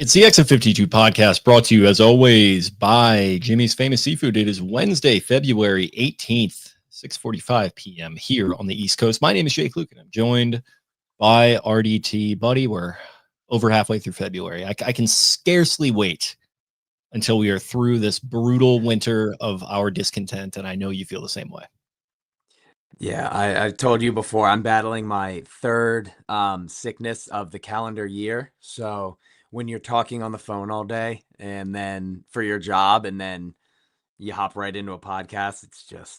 It's the XM52 podcast brought to you, as always, by Jimmy's Famous Seafood. It is Wednesday, February 18th, 6:45 p.m. here on the East Coast. My name is Jake Luke, and I'm joined by RDT. Buddy, we're over halfway through February. I can scarcely wait until we are through this brutal winter of our discontent, and I know you feel the same way. Yeah, I've told you before, I'm battling my third sickness of the calendar year. So when you're talking on the phone all day and then for your job and then you hop right into a podcast,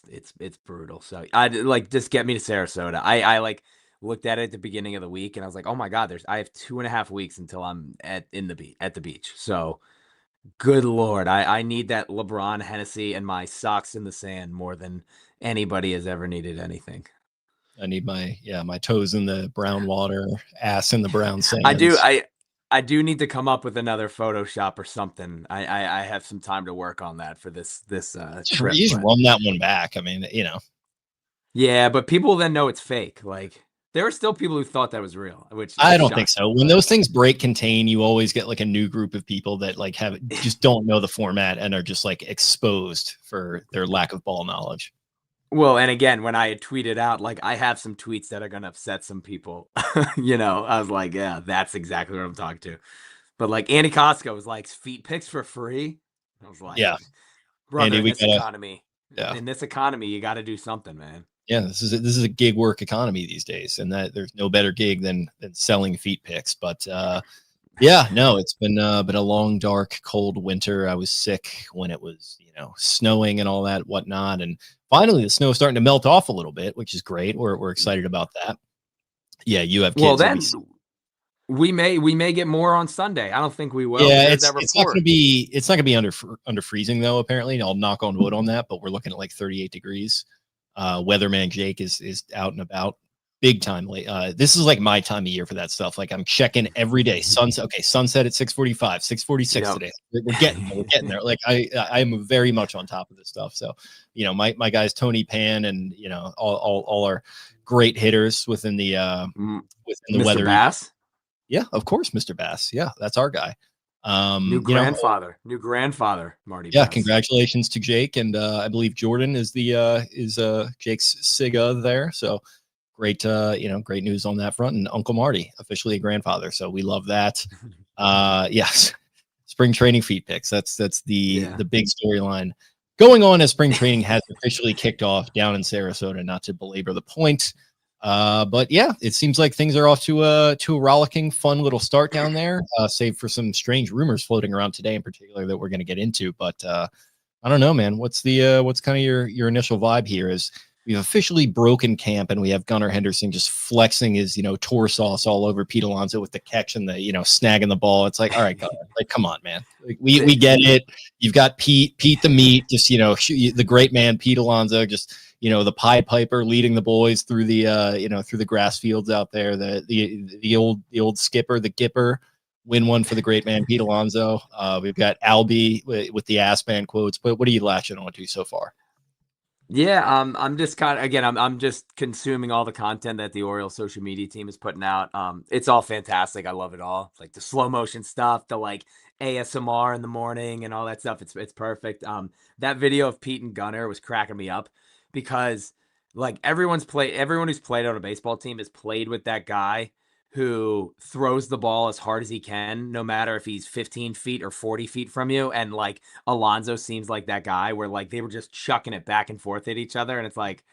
it's brutal. So I like just get me to Sarasota. I like looked at it at the beginning of the week and I was like, oh my God, I have 2.5 weeks until I'm at the beach. So good Lord, I need that LeBron Hennessy and my socks in the sand more than anybody has ever needed anything. I need my toes in the brown water, ass in the brown sands. I do need to come up with another Photoshop or something. I have some time to work on that for this trip. You should run that one back. I mean, Yeah, but people then know it's fake. Like there are still people who thought that was real, which I don't think so. When those things break contain, you always get like a new group of people that like just don't know the format and are just like exposed for their lack of ball knowledge. Well, and again, when I had tweeted out, like I have some tweets that are going to upset some people, I was like, yeah, that's exactly what I'm talking to. But like Andy Costco was like, feet pics for free. I was like, yeah, brother, Andy, in this economy, you got to do something, man. Yeah, this is a gig work economy these days, and that there's no better gig than selling feet pics. But yeah, no, it's been a long, dark, cold winter. I was sick when it was snowing and all that whatnot, and finally the snow is starting to melt off a little bit, which is great. We're excited about that. Yeah, you have kids. Well, then we may get more on Sunday. I don't think we will. Yeah, it's not going to be under freezing though. Apparently, I'll knock on wood on that, but we're looking at like 38 degrees. Weatherman Jake is out and about big time late. This is like my time of year for that stuff. Like I'm checking every day. Sunset at 6:45, 6:46 today. We're getting there. Like I am very much on top of this stuff. So, my guys, Tony Pan and, all our great hitters within the Mr. weather. Bass. Yeah, of course. Mr. Bass. Yeah. That's our guy. New grandfather, Marty. Yeah. Bass. Congratulations to Jake. And, I believe Jordan is Jake's Siga there. So, great news on that front, and Uncle Marty officially a grandfather, so we love that. Yes, spring training feet pics. That's the big storyline going on as spring training has officially kicked off down in Sarasota. Not to belabor the point, but yeah, it seems like things are off to a rollicking, fun little start down there. Save for some strange rumors floating around today, in particular, that we're going to get into. But I don't know, man. What's kind of your initial vibe here? Is we've officially broken camp, and we have Gunnar Henderson just flexing his, tour sauce all over Pete Alonso with the catch and the, snagging the ball. It's like, all right, Gunnar, like, come on, man. Like, we get it. You've got Pete the meat, just, the great man, Pete Alonso, just, the Pied Piper leading the boys through the, through the grass fields out there. The old skipper, the Gipper, win one for the great man, Pete Alonso. We've got Alby with the ass man quotes, but what are you latching on to so far? Yeah, I'm just kind of, again, I'm just consuming all the content that the Orioles social media team is putting out. It's all fantastic. I love it all. Like the slow motion stuff, the like ASMR in the morning and all that stuff. It's perfect. That video of Pete and Gunnar was cracking me up because like everyone who's played on a baseball team has played with that guy who throws the ball as hard as he can, no matter if he's 15 feet or 40 feet from you. And like Alonso seems like that guy where like they were just chucking it back and forth at each other. And it's like,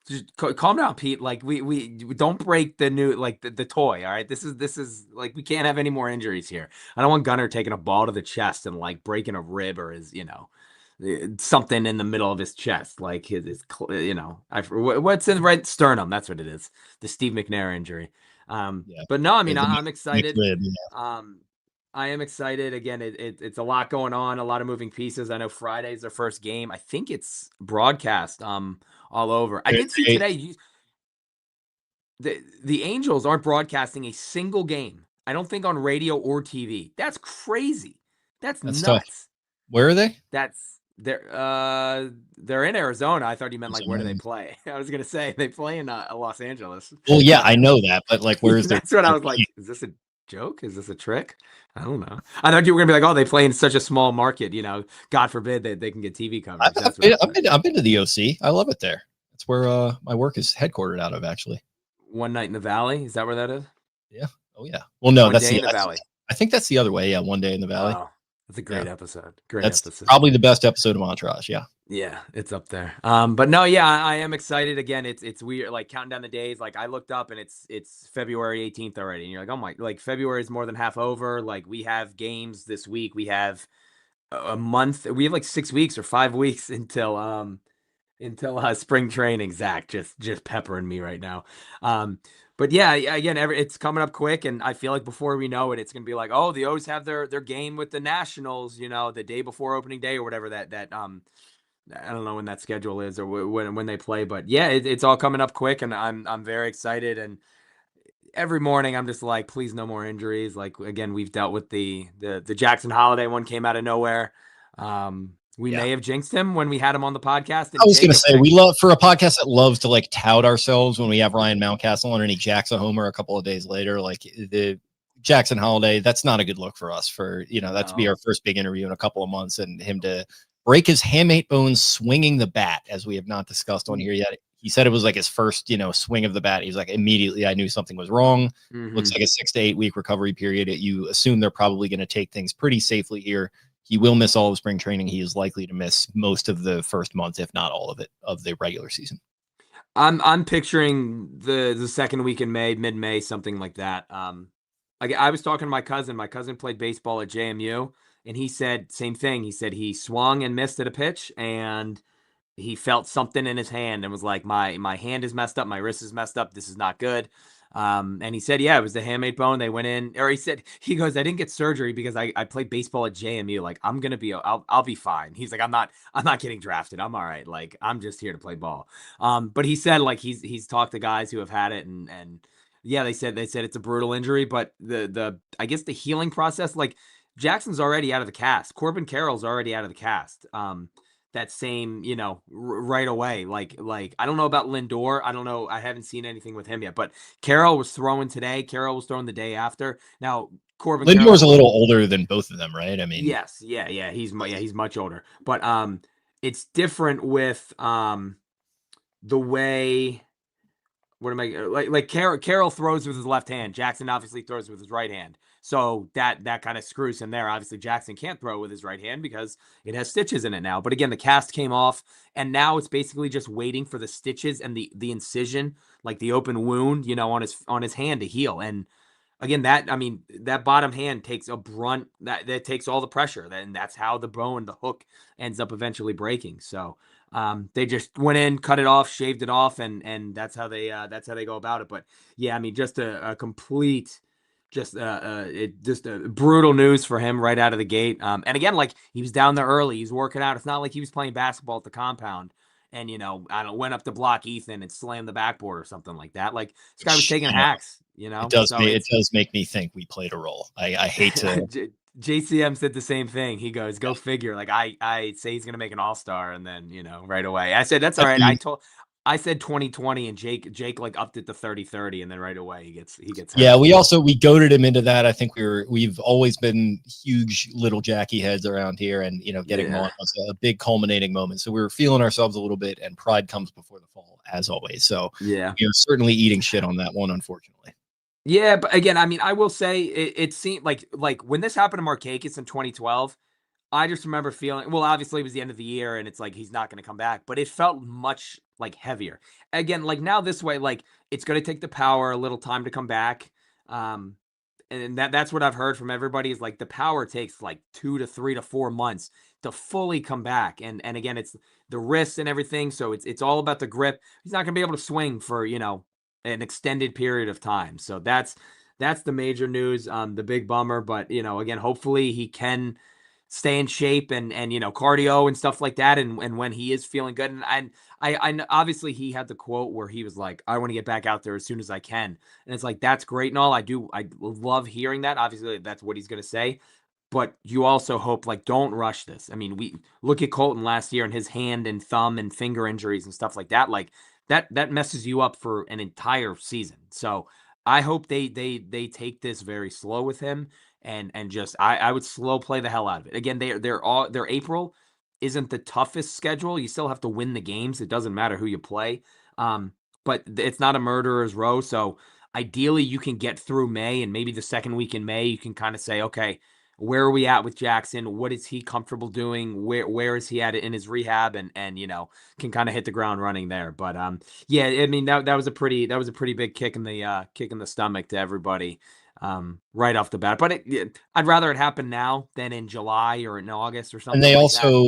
just calm down, Pete. Like we don't break the new, like the toy. All right. This is like, we can't have any more injuries here. I don't want Gunnar taking a ball to the chest and like breaking a rib or his, something in the middle of his chest. Like his what's in the right sternum. That's what it is. The Steve McNair injury. But no, I mean, I'm excited. I am excited. Again, it's a lot going on, a lot of moving pieces. I know Friday's their first game. I think it's broadcast all over. I did see today the Angels aren't broadcasting a single game. I don't think on radio or TV. That's crazy. That's nuts. Tough. Where are they? They're in Arizona. I thought you meant like where do they play? I was gonna say they play in Los Angeles. Well, yeah, I know that, but like, where is That's what I was like. Is this a joke? Is this a trick? I don't know. I thought you were gonna be like, oh, they play in such a small market, God forbid that they can get TV coverage. That's what I've been to the OC. I love it there. That's where my work is headquartered out of, actually. One Night in the Valley. Is that where that is? Yeah. Oh yeah. Well, no, One that's Day in the Valley. I think that's the other way. Yeah, One Day in the Valley. Oh, that's a Yeah, great episode. Great that's episode. probably the best episode of Entourage. Yeah. Yeah, it's up there. But no, yeah, I am excited. Again, it's weird, like counting down the days. Like I looked up and it's February 18th already, and you're like, oh my, like February is more than half over. Like we have games this week. We have a month. We have like 6 weeks or 5 weeks until spring training. Zach just peppering me right now. But yeah, again, it's coming up quick, and I feel like before we know it, it's gonna be like, oh, the O's have their game with the Nationals, the day before opening day or whatever that I don't know when that schedule is or when they play, but yeah, it's all coming up quick, and I'm very excited. And every morning I'm just like, please, no more injuries. Like again, we've dealt with the Jackson Holiday one came out of nowhere. We may have jinxed him when we had him on the podcast. And I was going to say, we love, for a podcast that loves to like tout ourselves, when we have Ryan Mountcastle on and he jacks a homer a couple of days later, like the Jackson Holiday, that's not a good look for us. For that to be our first big interview in a couple of months, and him to break his hamate bones swinging the bat, as we have not discussed on here yet. He said it was like his first, swing of the bat. He's like, immediately I knew something was wrong. Looks like a 6 to 8 week recovery period. You assume they're probably going to take things pretty safely here. He will miss all of spring training. He is likely to miss most of the first month, if not all of it, of the regular season. I'm picturing the second week in May, mid-May, something like that. I was talking to my cousin. My cousin played baseball at JMU, and he said same thing. He said he swung and missed at a pitch, and he felt something in his hand and was like, my hand is messed up, my wrist is messed up, this is not good. And he said, yeah, it was the hamate bone. They went in, or he goes, I didn't get surgery because I played baseball at JMU. Like, I'm gonna be, I'll be fine. He's like, I'm not getting drafted. I'm all right. Like, I'm just here to play ball. But he said, like, he's talked to guys who have had it, and yeah, they said it's a brutal injury, but the I guess the healing process, like Jackson's already out of the cast. Corbin Carroll's already out of the cast. That same, right away. Like I don't know about Lindor. I don't know. I haven't seen anything with him yet, but Carroll was throwing today. Carroll was throwing the day after. Now Corbin Lindor's a little older than both of them, right? I mean, yes. Yeah. He's much older, but it's different with the way, what am I like Carroll throws with his left hand. Jackson obviously throws with his right hand. So that kind of screws him there. Obviously, Jackson can't throw with his right hand because it has stitches in it now. But again, the cast came off, and now it's basically just waiting for the stitches and the incision, like the open wound, on his hand to heal. And again, that bottom hand takes a brunt that takes all the pressure, and that's how the bone, the hook, ends up eventually breaking. So they just went in, cut it off, shaved it off, and that's how they go about it. But yeah, just a complete. Just brutal news for him right out of the gate. And again, like he was down there early, he's working out. It's not like he was playing basketball at the compound and went up to block Ethan and slammed the backboard or something like that. Like this guy was taking hacks. It does make me think we played a role. I hate to. JCM said the same thing. He goes, "Go figure." Like I say he's gonna make an all-star, and then right away I said that's all right. I said 2020, and Jake like upped it to 30-30, and then right away he gets hurt. Yeah, we goaded him into that. I think we've always been huge little Jackie heads around here, and getting on was a big culminating moment. So we were feeling ourselves a little bit, and pride comes before the fall, as always. So yeah, we are certainly eating shit on that one, unfortunately. Yeah, but again, I will say it seemed like when this happened to Markakis in 2012. I just remember feeling, well, obviously it was the end of the year and it's like he's not going to come back, but it felt much like heavier. Again, like now this way, like it's going to take the power a little time to come back. And that's what I've heard from everybody is like the power takes like 2 to 3 to 4 months to fully come back. And again, it's the wrists and everything. So it's all about the grip. He's not going to be able to swing for, an extended period of time. So that's the major news, the big bummer. But, again, hopefully he can stay in shape and cardio and stuff like that. And when he is feeling good, and I obviously he had the quote where he was like, I want to get back out there as soon as I can. And it's like, that's great and all. I love hearing that. Obviously that's what he's going to say, but you also hope like, don't rush this. I mean, we look at Colton last year and his hand and thumb and finger injuries and stuff like that. Like that messes you up for an entire season. So I hope they take this very slow with him and just I would slow play the hell out of it. Again, their April isn't the toughest schedule. You still have to win the games. It doesn't matter who you play. But it's not a murderer's row. So ideally you can get through May, and maybe the second week in May you can kind of say, okay, where are we at with Jackson? What is he comfortable doing? Where is he at in his rehab? And can kind of hit the ground running there. But yeah, I mean that was a pretty big kick in the stomach to everybody right off the bat. But I'd rather it happen now than in July or in August or And something they like that. also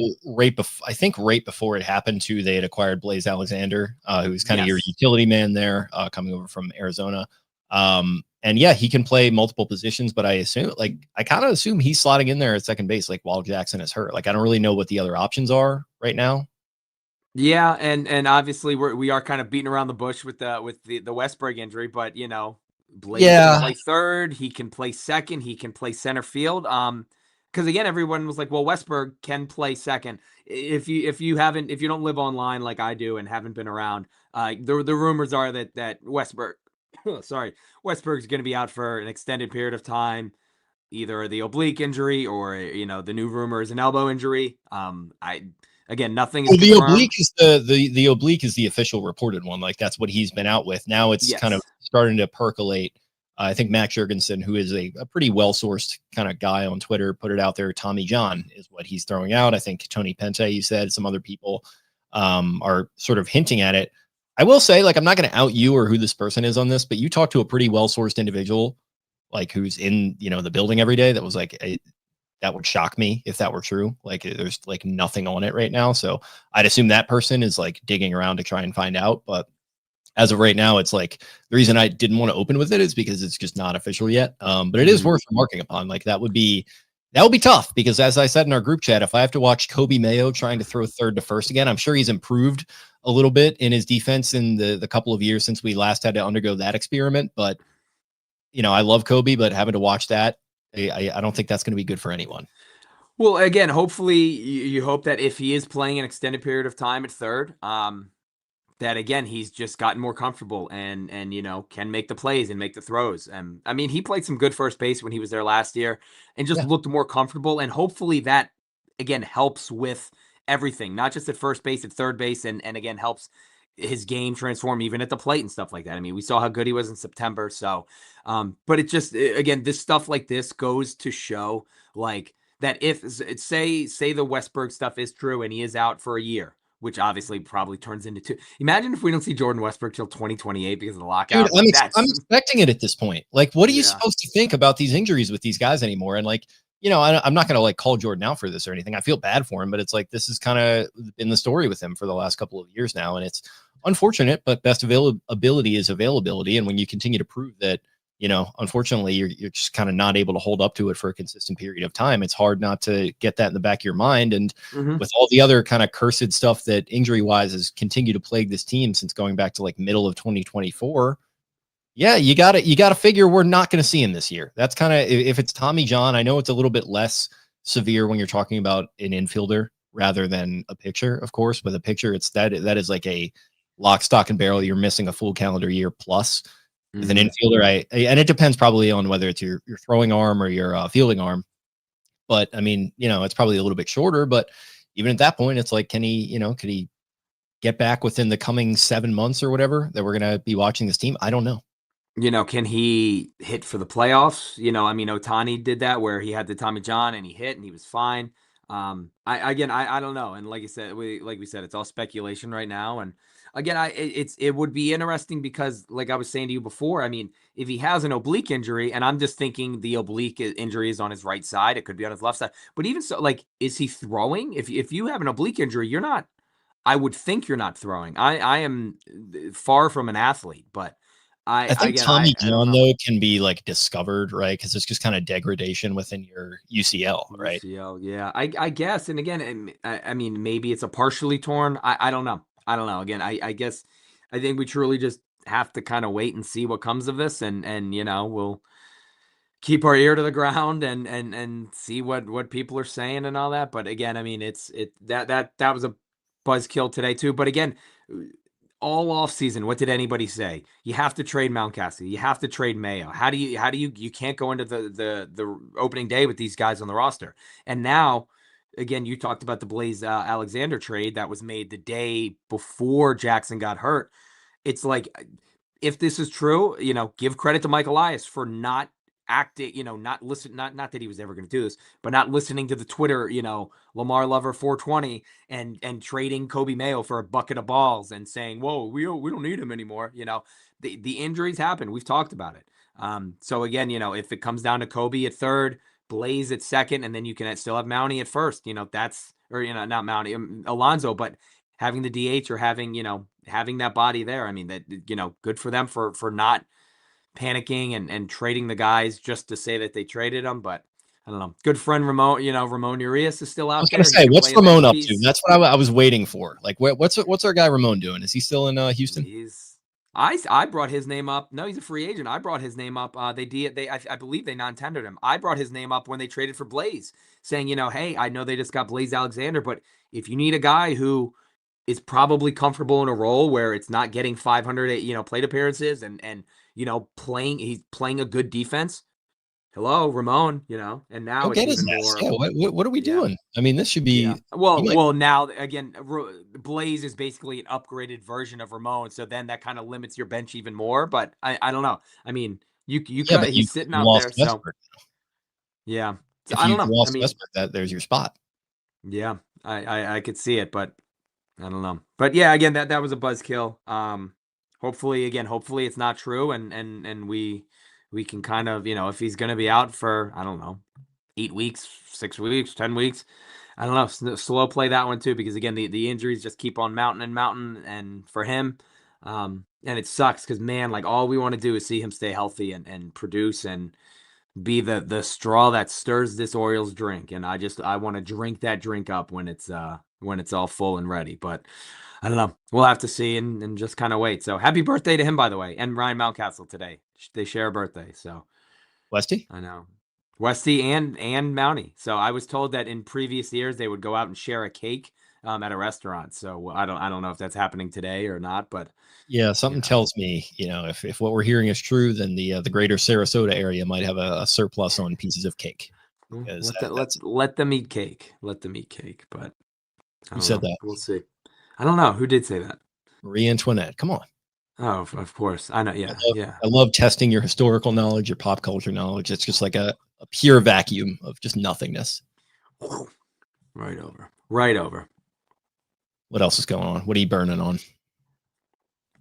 I think right before it happened too, they had acquired Blaze Alexander, who was kind of your Yes. utility man there, coming over from Arizona. And yeah, he can play multiple positions, but I kind of assume he's slotting in there at second base, like while Jackson is hurt. Like I don't really know what the other options are right now. Yeah, and obviously we are kind of beating around the bush with the Westburg injury, but Blaze can Yeah, play third, he can play second, he can play center field. Because again, everyone was like, well, Westburg can play second. If you don't live online like I do and haven't been around, the rumors are that Westburg, sorry, Westburg's going to be out for an extended period of time, either the oblique injury or the new rumor is an elbow injury. I Again, nothing is well, the confirmed. oblique is the oblique is the official reported one. Like that's what he's been out with. Now it's kind of Yes. starting to percolate. I think Max Jurgensen, who is a pretty well sourced kind of guy on Twitter, put it out there. Tommy John is what he's throwing out. I think Tony Pente, you said, some other people are sort of hinting at it. I will say, like, I'm not going to out you or who this person is on this, but you talked to a pretty well sourced individual, like who's in the building every day. That was like that would shock me if that were true. Like there's like nothing on it right now. So I'd assume that person is like digging around to try and find out. But as of right now, it's like the reason I didn't want to open with it is because it's just not official yet. But it is Mhm. worth remarking upon. Like that would be tough because as I said in our group chat, if I have to watch Kobe Mayo trying to throw third to first again, I'm sure he's improved a little bit in his defense in the couple of years since we last had to undergo that experiment. But I love Kobe, but having to watch that, I don't think that's going to be good for anyone. Well, again, hopefully you hope that if he is playing an extended period of time at third, that again he's just gotten more comfortable and can make the plays and make the throws. And I mean, he played some good first base when he was there last year and just Yeah. looked more comfortable. And hopefully that again helps with everything, not just at first base, at third base, and again helps his game transform even at the plate and stuff like that. I mean, we saw how good he was in September. So, but it just again, this stuff like this goes to show like that if say the Westberg stuff is true and he is out for a year, which obviously probably turns into two. Imagine if we don't see Jordan Westbrook till 2028 because of the Dude, lockout. I'm Like I'm that's expecting it at this point. Like, what are you yeah. supposed to think about these injuries with these guys anymore? And like, I'm not gonna like call Jordan out for this or anything. I feel bad for him, but it's like this is kind of been the story with him for the last couple of years now, and it's unfortunate. But best availability is availability, and when you continue to prove that, unfortunately, you're just kind of not able to hold up to it for a consistent period of time. It's hard not to get that in the back of your mind, and Mhm. with all the other kind of cursed stuff that injury wise has continued to plague this team since going back to like middle of 2024. Yeah, you gotta figure we're not going to see him this year. That's kind of if it's Tommy John. I know it's a little bit less severe when you're talking about an infielder rather than a pitcher, of course. But a pitcher, it's that is like a lock, stock, and barrel. You're missing a full calendar year plus. With an Mhm. infielder, and it depends probably on whether it's your throwing arm or your fielding arm. But I mean, it's probably a little bit shorter. But even at that point, it's like, can he get back within the coming 7 months or whatever that we're gonna be watching this team? I don't know. Can he hit for the playoffs? I mean, Otani did that where he had the Tommy John and he hit and he was fine. I don't know. And like I said, we said, it's all speculation right now. And again, it would be interesting because, like I was saying to you before, I mean, if he has an oblique injury, and I'm just thinking the oblique injury is on his right side, it could be on his left side. But even so, like, is he throwing? If you have an oblique injury, you're not. I would think you're not throwing. I am far from an athlete, but I think Tommy I don't John know. though can be like discovered, right? Because it's just kind of degradation within your UCL, right? UCL, yeah, I guess, and again, I mean, maybe it's a partially torn. I don't know. I don't know. Again, I guess I think we truly just have to kind of wait and see what comes of this, and we'll keep our ear to the ground and see what people are saying and all that. But again, I mean, that was a buzzkill today too. But again, all off season, what did anybody say? You have to trade Mountcastle. You have to trade Mayo. How do you can't go into the opening day with these guys on the roster. And now, again, you talked about the Blaze Alexander trade that was made the day before Jackson got hurt. It's like, if this is true, give credit to Mike Elias for not acting, not listen, not that he was ever going to do this, but not listening to the Twitter, Lamar Lover 420 and trading Kobe Mayo for a bucket of balls and saying, whoa, we don't need him anymore. The injuries happen. We've talked about it. So again, if it comes down to Kobe at third, Blaze at second, and then you can still have Mountie at first, that's, or, not Mountie, Alonso, but having the DH or having that body there. I mean, that, good for them for not panicking and trading the guys just to say that they traded them. But I don't know. Good friend Ramon, Ramon Urias is still I out was there. going to say, what's playing Ramon up bench to? piece. That's what I was waiting for. Like, what's our guy Ramon doing? Is he still in Houston? I brought his name up. No, he's a free agent. I brought his name up. I believe they non-tendered him. I brought his name up when they traded for Blaze, saying, hey, I know they just got Blaze Alexander, but if you need a guy who is probably comfortable in a role where it's not getting 500, plate appearances and he's playing a good defense. Hello, Ramon, and now Go it's get his even ass. more. Yeah, what are we doing? I mean, this should be. Yeah. Well, now again, Blaze is basically an upgraded version of Ramon, so then that kind of limits your bench even more. But I don't know. I mean, you could. But He's sitting you out lost there, so Westburg. yeah. So If I don't you've know. I lost mean, Westburg, there's your spot. yeah, I could see it, but I don't know. But yeah, again, that was a buzzkill. Hopefully it's not true, and we can kind of, if he's gonna be out for, I don't know, 8 weeks, 6 weeks, 10 weeks. I don't know. Slow play that one too, because again, the injuries just keep on mounting and mounting, and for him, and it sucks because, man, like, all we want to do is see him stay healthy and produce and be the straw that stirs this Orioles drink. And I want to drink that drink up when it's all full and ready. But I don't know. We'll have to see and just kind of wait. So happy birthday to him, by the way, and Ryan Mountcastle today. They share a birthday, so Westy? I know. Westy and Mountie. So I was told that in previous years they would go out and share a cake at a restaurant. So I don't know if that's happening today or not, but Yeah, something tells me, if what we're hearing is true, then the greater Sarasota area might have a surplus on pieces of cake. Because let them eat cake. Let them eat cake. But I who don't said know. that? We'll see. I don't know who did say that. Marie Antoinette. Come on. Oh, of course. I know. Yeah, yeah. I love testing your historical knowledge, your pop culture knowledge. It's just like a pure vacuum of just nothingness. Right over. Right over. What else is going on? What are you burning on?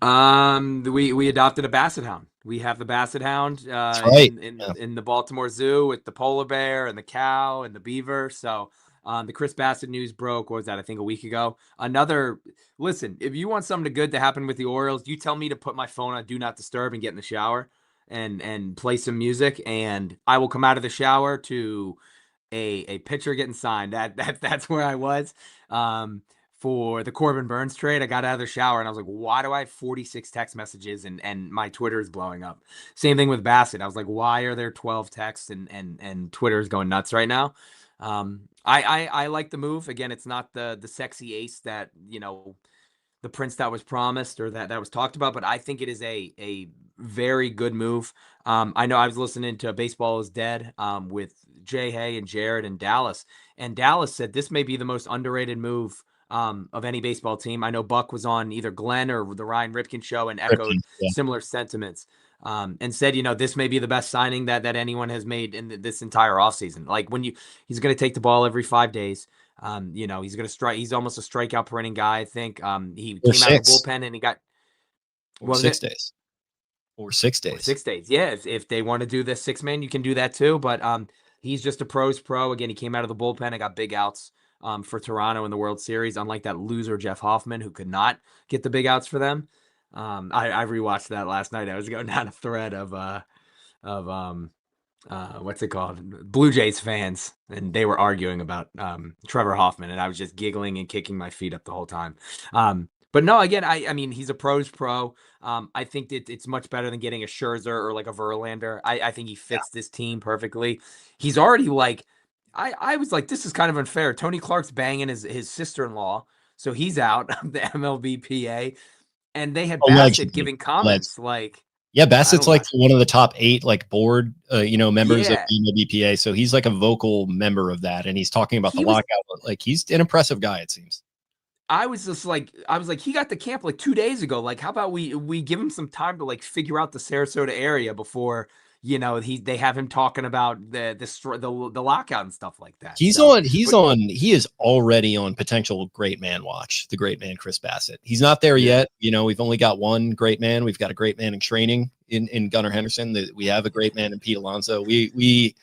We adopted a Bassitt Hound. We have the Bassitt Hound Right. in the Baltimore Zoo with the polar bear and the cow and the beaver. So the Chris Bassitt news broke. What was that? I think a week ago. Listen, if you want something good to happen with the Orioles, you tell me to put my phone on Do Not Disturb and get in the shower and play some music, and I will come out of the shower to a pitcher getting signed. That's where I was. For the Corbin Burns trade, I got out of the shower and I was like, why do I have 46 text messages and my Twitter is blowing up? Same thing with Bassitt. I was like, why are there 12 texts and Twitter is going nuts right now? I like the move. Again, it's not the sexy ace that, the prince that was promised or that was talked about, but I think it is a very good move. I know I was listening to Baseball is Dead with Jay Hay and Jared and Dallas said this may be the most underrated move of any baseball team. I know Buck was on either Glenn or the Ryan Ripken show and echoed similar sentiments and said, this may be the best signing that anyone has made in this entire offseason. Like he's going to take the ball every 5 days. He's going to strike. He's almost a strikeout per inning guy. I think he came out of the bullpen and he got 6 days. Or 6 days. 6 days. Yeah. If they want to do this 6-man, you can do that too. But he's just a pro's pro. Again, he came out of the bullpen and got big outs for Toronto in the World Series, unlike that loser Jeff Hoffman, who could not get the big outs for them. I rewatched that last night. I was going down a thread of what's it called? Blue Jays fans, and they were arguing about Trevor Hoffman, and I was just giggling and kicking my feet up the whole time. But no, again, I mean, he's a pro's pro. I think that it's much better than getting a Scherzer or like a Verlander. I think he fits this team perfectly. He's already like, I was like, this is kind of unfair. Tony Clark's banging his sister-in-law, so he's out of the MLBPA. and they had Oh, Bassitt legendary. giving comments like, Yeah, I Bassett's don't like know. one of the top 8 like board, members of Yeah, the BPA. So he's like a vocal member of that, and he's talking about the he was. lockout. Like he's an impressive guy, it seems. I was just like, I was like, he got to camp like 2 days ago. Like, how about we give him some time to like figure out the Sarasota area before they have him talking about the lockout and stuff like that. He's So, on. He's but on. He is already on potential great man watch. The great man Chris Bassitt. He's not there yeah, yet. We've only got one great man. We've got a great man in training in Gunnar Henderson. We have a great man in Pete Alonso. We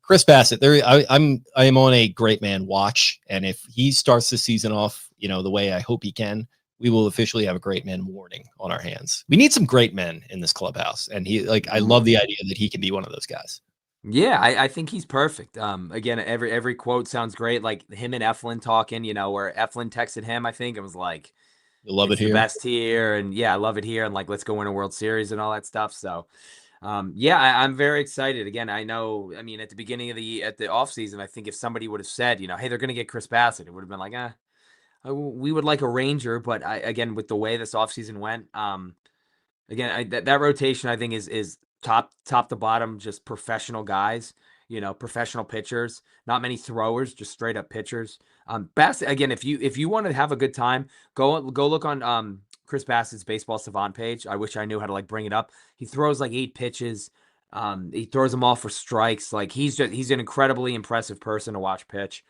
Chris Bassitt. I am on a great man watch, and if he starts the season off, the way I hope he can, we will officially have a great man warning on our hands. We need some great men in this clubhouse, and I love the idea that he can be one of those guys. yeah, I think he's perfect. Again, every quote sounds great. Like him and Eflin talking, where Eflin texted him, I think it was like, You'll love it "It's the here. best here," and yeah, I love it here, and like, let's go win a World Series and all that stuff. So, yeah, I'm very excited. Again, I know. I mean, at the beginning of at the off season, I think if somebody would have said, hey, they're going to get Chris Bassitt, it would have been like, we would like a Ranger. But again, with the way this offseason went, again, that rotation I think is top to bottom, just professional guys. Professional pitchers, not many throwers, just straight up pitchers. Bassitt, again, if you want to have a good time, go look on Chris Bassett's Baseball Savant page. I wish I knew how to like bring it up. He throws like 8 pitches. He throws them all for strikes. Like he's an incredibly impressive person to watch pitch.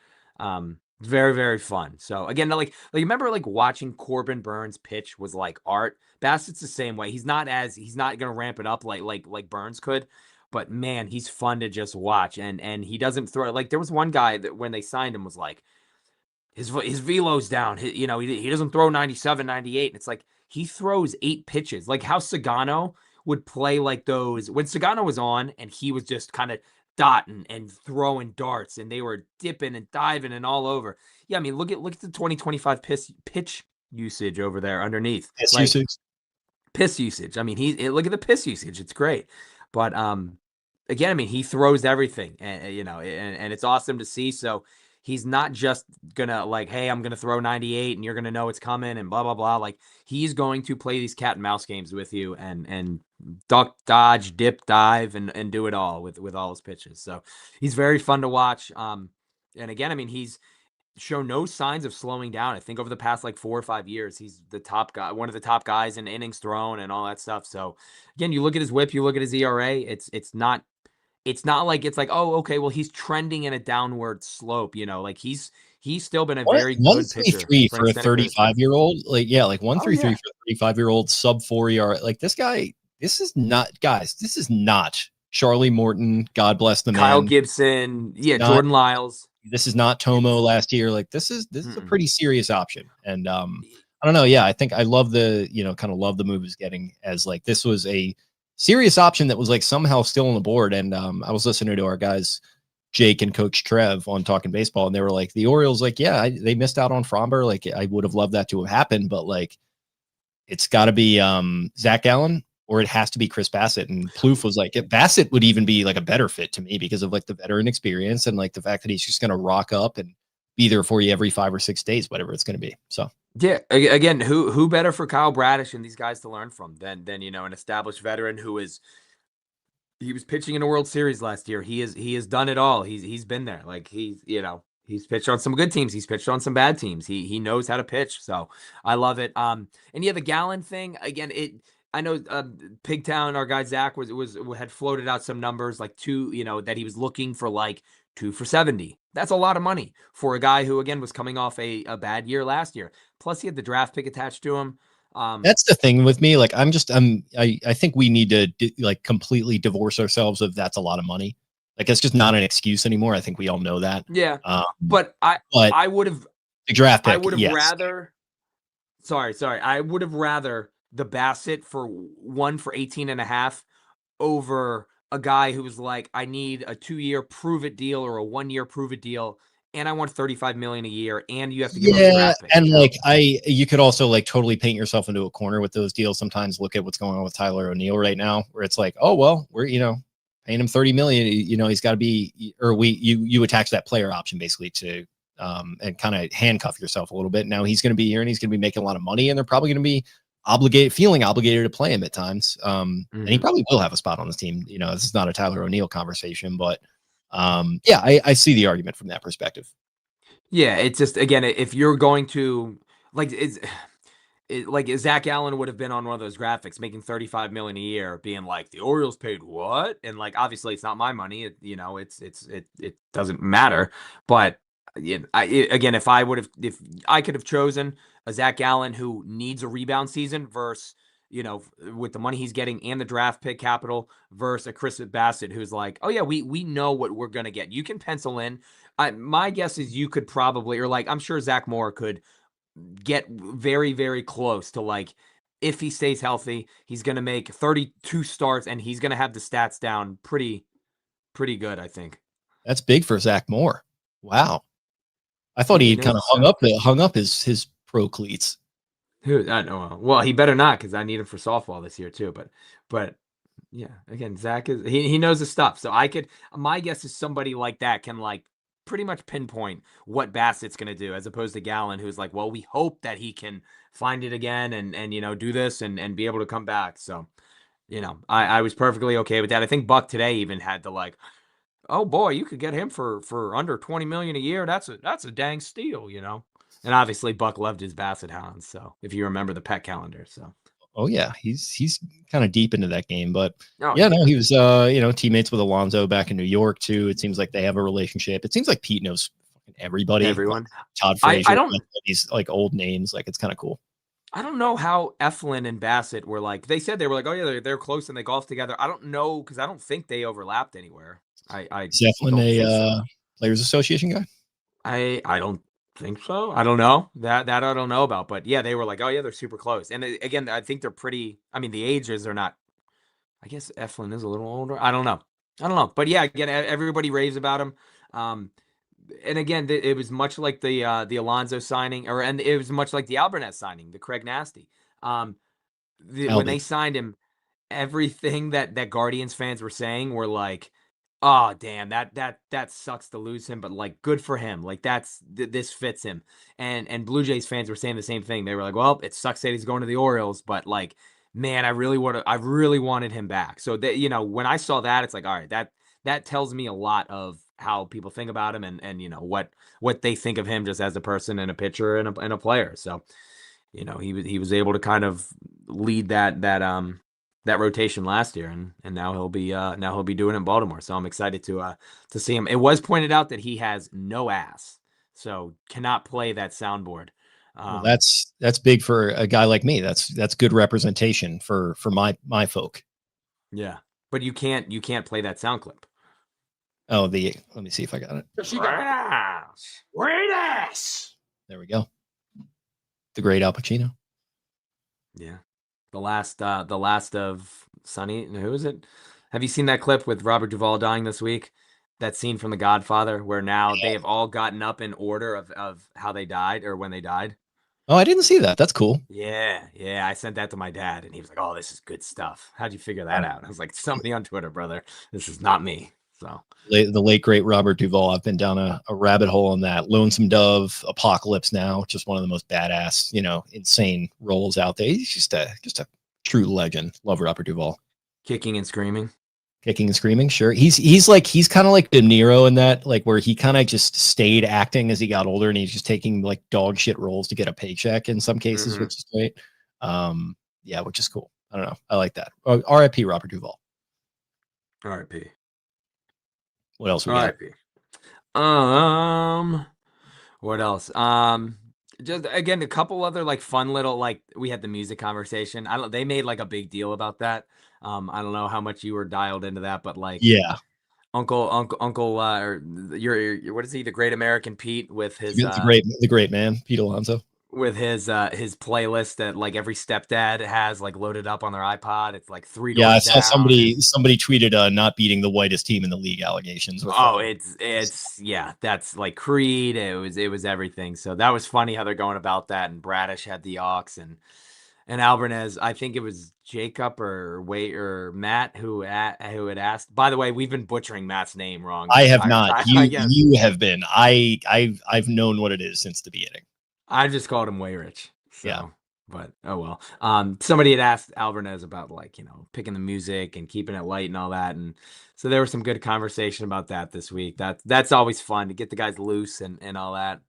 Very, very fun. So again, like remember like watching Corbin Burns pitch was like art. Bassett's the same way. He's not gonna ramp it up like Burns could, but man, he's fun to just watch. And he doesn't throw like there was one guy that when they signed him was like his velo's down. He doesn't throw 97, 98. And it's like he throws 8 pitches. Like how Sagano would play like those when Sagano was on and he was just kind of dotting and throwing darts and they were dipping and diving and all over. Yeah, I mean, look at the 2025 pitch usage over there underneath. Yes, Like usage. piss usage. I mean, look at the piss usage. It's great. But again, I mean, he throws everything and it's awesome to see. So he's not just gonna like, hey, I'm gonna throw 98 and you're gonna know it's coming and blah blah blah. Like he's going to play these cat and mouse games with you and duck, dodge, dip, dive, and do it all with all his pitches. So he's very fun to watch. And again, I mean, he's shown no signs of slowing down. I think over the past like 4 or 5 years, he's the top guy, one of the top guys in innings thrown and all that stuff. So again, you look at his whip, you look at his ERA, it's not like it's like, oh, okay, well, he's trending in a downward slope, like he's still been a very good pitcher 1.33 for for an a extended period of time. 35-year-old. Like Oh 1.33 yeah. for a 35-year-old sub 4 ERA. Like this guy, this is not Charlie Morton. God bless the Kyle man. Gibson, yeah, Not Jordan Lyles. This is not Tomo last year. Like this is a Mm-mm. pretty serious option. And I don't know. Yeah, I think I love the kind of love the move is getting as like this was a serious option that was like somehow still on the board. And I was listening to our guys Jake and Coach Trev on Talking Baseball, and they were like, the Orioles, like, yeah, they missed out on Fromber. Like, I would have loved that to have happened, but like, it's got to be Zach Allen or it has to be Chris Bassitt. And Plouffe was like, Bassitt would even be like a better fit to me because of like the veteran experience and like the fact that he's just going to rock up and be there for you every 5 or 6 days, whatever it's going to be. So yeah, again, who better for Kyle Bradish and these guys to learn from than an established veteran who is. He was pitching in a World Series last year. He has done it all. He's been there. Like he's pitched on some good teams. He's pitched on some bad teams. He knows how to pitch. So I love it. And yeah, the Gallon thing again. I know Pigtown, our guy Zach had floated out some numbers like 2. That he was looking for like 2 for 70. That's a lot of money for a guy who again was coming off a bad year last year. Plus he had the draft pick attached to him. that's the thing with me. Like, I think we need to like completely divorce ourselves of that's a lot of money. Like, it's just not an excuse anymore. I think we all know that. Yeah, but I would have the draft pick. I would have Yes. rather. Sorry. I would have rather the Bassitt for 1 for 18.5 over a guy who was like, I need a 2-year prove it deal or a 1-year prove it deal, and I want $35 million a year, and you have to give up a draft pick. And like you could also like totally paint yourself into a corner with those deals. Sometimes look at what's going on with Tyler O'Neill right now, where it's like, oh well, we're paying him $30 million. He's got to be, or you attach that player option basically to and kind of handcuff yourself a little bit. Now he's going to be here and he's going to be making a lot of money, and they're probably going to be feeling obligated to play him at times. And he probably will have a spot on this team. You know, this is not a Tyler O'Neill conversation, but yeah, I see the argument from that perspective. Yeah, it's just, again, if you're going to like like Zach Allen would have been on one of those graphics making 35 million a year, being like, the Orioles paid what? And like, obviously it's not my money. It doesn't matter. But again, if I could have chosen a Zach Allen who needs a rebound season versus, with the money he's getting and the draft pick capital, versus a Chris Bassitt who's like, oh yeah, we know what we're gonna get. You can pencil in. My guess is you could probably, or like, I'm sure Zach Moore could get very, very close to, like, if he stays healthy, he's going to make 32 starts and he's going to have the stats down pretty good, I think. That's big for Zach Moore. Wow. I thought Yeah, he had kind of hung up his pro cleats. Who I know. Well, he better not, because I need him for softball this year too. But yeah, again, Zach is he knows his stuff. So my guess is somebody like that can, like, pretty much pinpoint what Bassitt's going to do, as opposed to Gallen, who's like, well, we hope that he can find it again and do this and be able to come back. So, I was perfectly okay with that. I think Buck today even had to, like, oh boy, you could get him for under 20 million a year. That's a dang steal, And obviously Buck loved his Bassitt hounds. So if you remember the pet calendar, so. Oh yeah, he's kind of deep into that game, but Oh, yeah, no, he was teammates with Alonso back in New York too. It seems like they have a relationship. It seems like Pete knows everybody, everyone. like Todd Frazier, I don't these like old names. Like, it's kind of cool. I don't know how Eflin and Bassitt were like. They said they were like, oh yeah, they're close and they golf together. I don't know, because I don't think they overlapped anywhere. I Is Eflin don't a think so. Players Association guy? I don't think so. I don't know that I don't know about, but yeah, they were like, oh yeah, they're super close. And again, I think they're pretty. I mean, the ages are not. I guess Eflin is a little older. I don't know, but yeah, again, everybody raves about him. And again, it was much like the Alonso signing, and it was much like the Albernett signing, the Craig Nasty. When they signed him, everything that Guardians fans were saying were like, "Oh, damn, that sucks to lose him, but like, good for him. Like, this fits him." And Blue Jays fans were saying the same thing. They were like, "Well, it sucks that he's going to the Orioles, but like, man, I really wanted him back." So that, when I saw that, it's like, all right, that tells me a lot of how people think about him, and what they think of him just as a person and a pitcher and a player. So, he was able to kind of lead that rotation last year, and now he'll be doing it in Baltimore. So I'm excited to see him. It was pointed out that he has no ass, so cannot play that soundboard. Well, that's big for a guy like me. That's good representation for my folk. Yeah, but you can't play that sound clip. Oh, let me see if I got it. Great ass. There we go. The great Al Pacino. Yeah. The last of Sonny. Who is it? Have you seen that clip with Robert Duvall dying this week? That scene from The Godfather where now they have all gotten up in order of how they died, or when they died. Oh, I didn't see that. That's cool. Yeah. I sent that to my dad, and he was like, "Oh, this is good stuff. How'd you figure that out?" I was like, "Somebody on Twitter, brother. This is not me." So the late great Robert Duvall. I've been down a rabbit hole on that. Lonesome Dove, Apocalypse Now, just one of the most badass, insane roles out there. He's just a true legend. Love Robert Duvall. Kicking and screaming. Sure. He's kind of like De Niro in that, like, where he kind of just stayed acting as he got older, and he's just taking like dog shit roles to get a paycheck in some cases, which is great. Yeah, which is cool. I don't know. I like that. R.I.P. Robert Duvall. R.I.P. What else we got? What else? Just again, a couple other like fun little, like, we had the music conversation. They made like a big deal about that. I don't know how much you were dialed into that, but like, Yeah, Uncle, or your what is he? The Great American Pete with his the great man, Pete Alonso. With his playlist that like every stepdad has like loaded up on their iPod. It's like 3 doors Yeah, I saw down. somebody tweeted not beating the whitest team in the league allegations. It's yeah, that's like Creed. It was everything. So that was funny how they're going about that. And Bradish had the aux, and Alvarez. I think it was Jacob or Matt who had asked. By the way, we've been butchering Matt's name wrong. I have not. You have been. I've known what it is since the beginning. I just called him Wayrich. So. Yeah. But oh well. Somebody had asked Alvarez about like, picking the music and keeping it light and all that. And so there was some good conversation about that this week. That's always fun to get the guys loose and all that.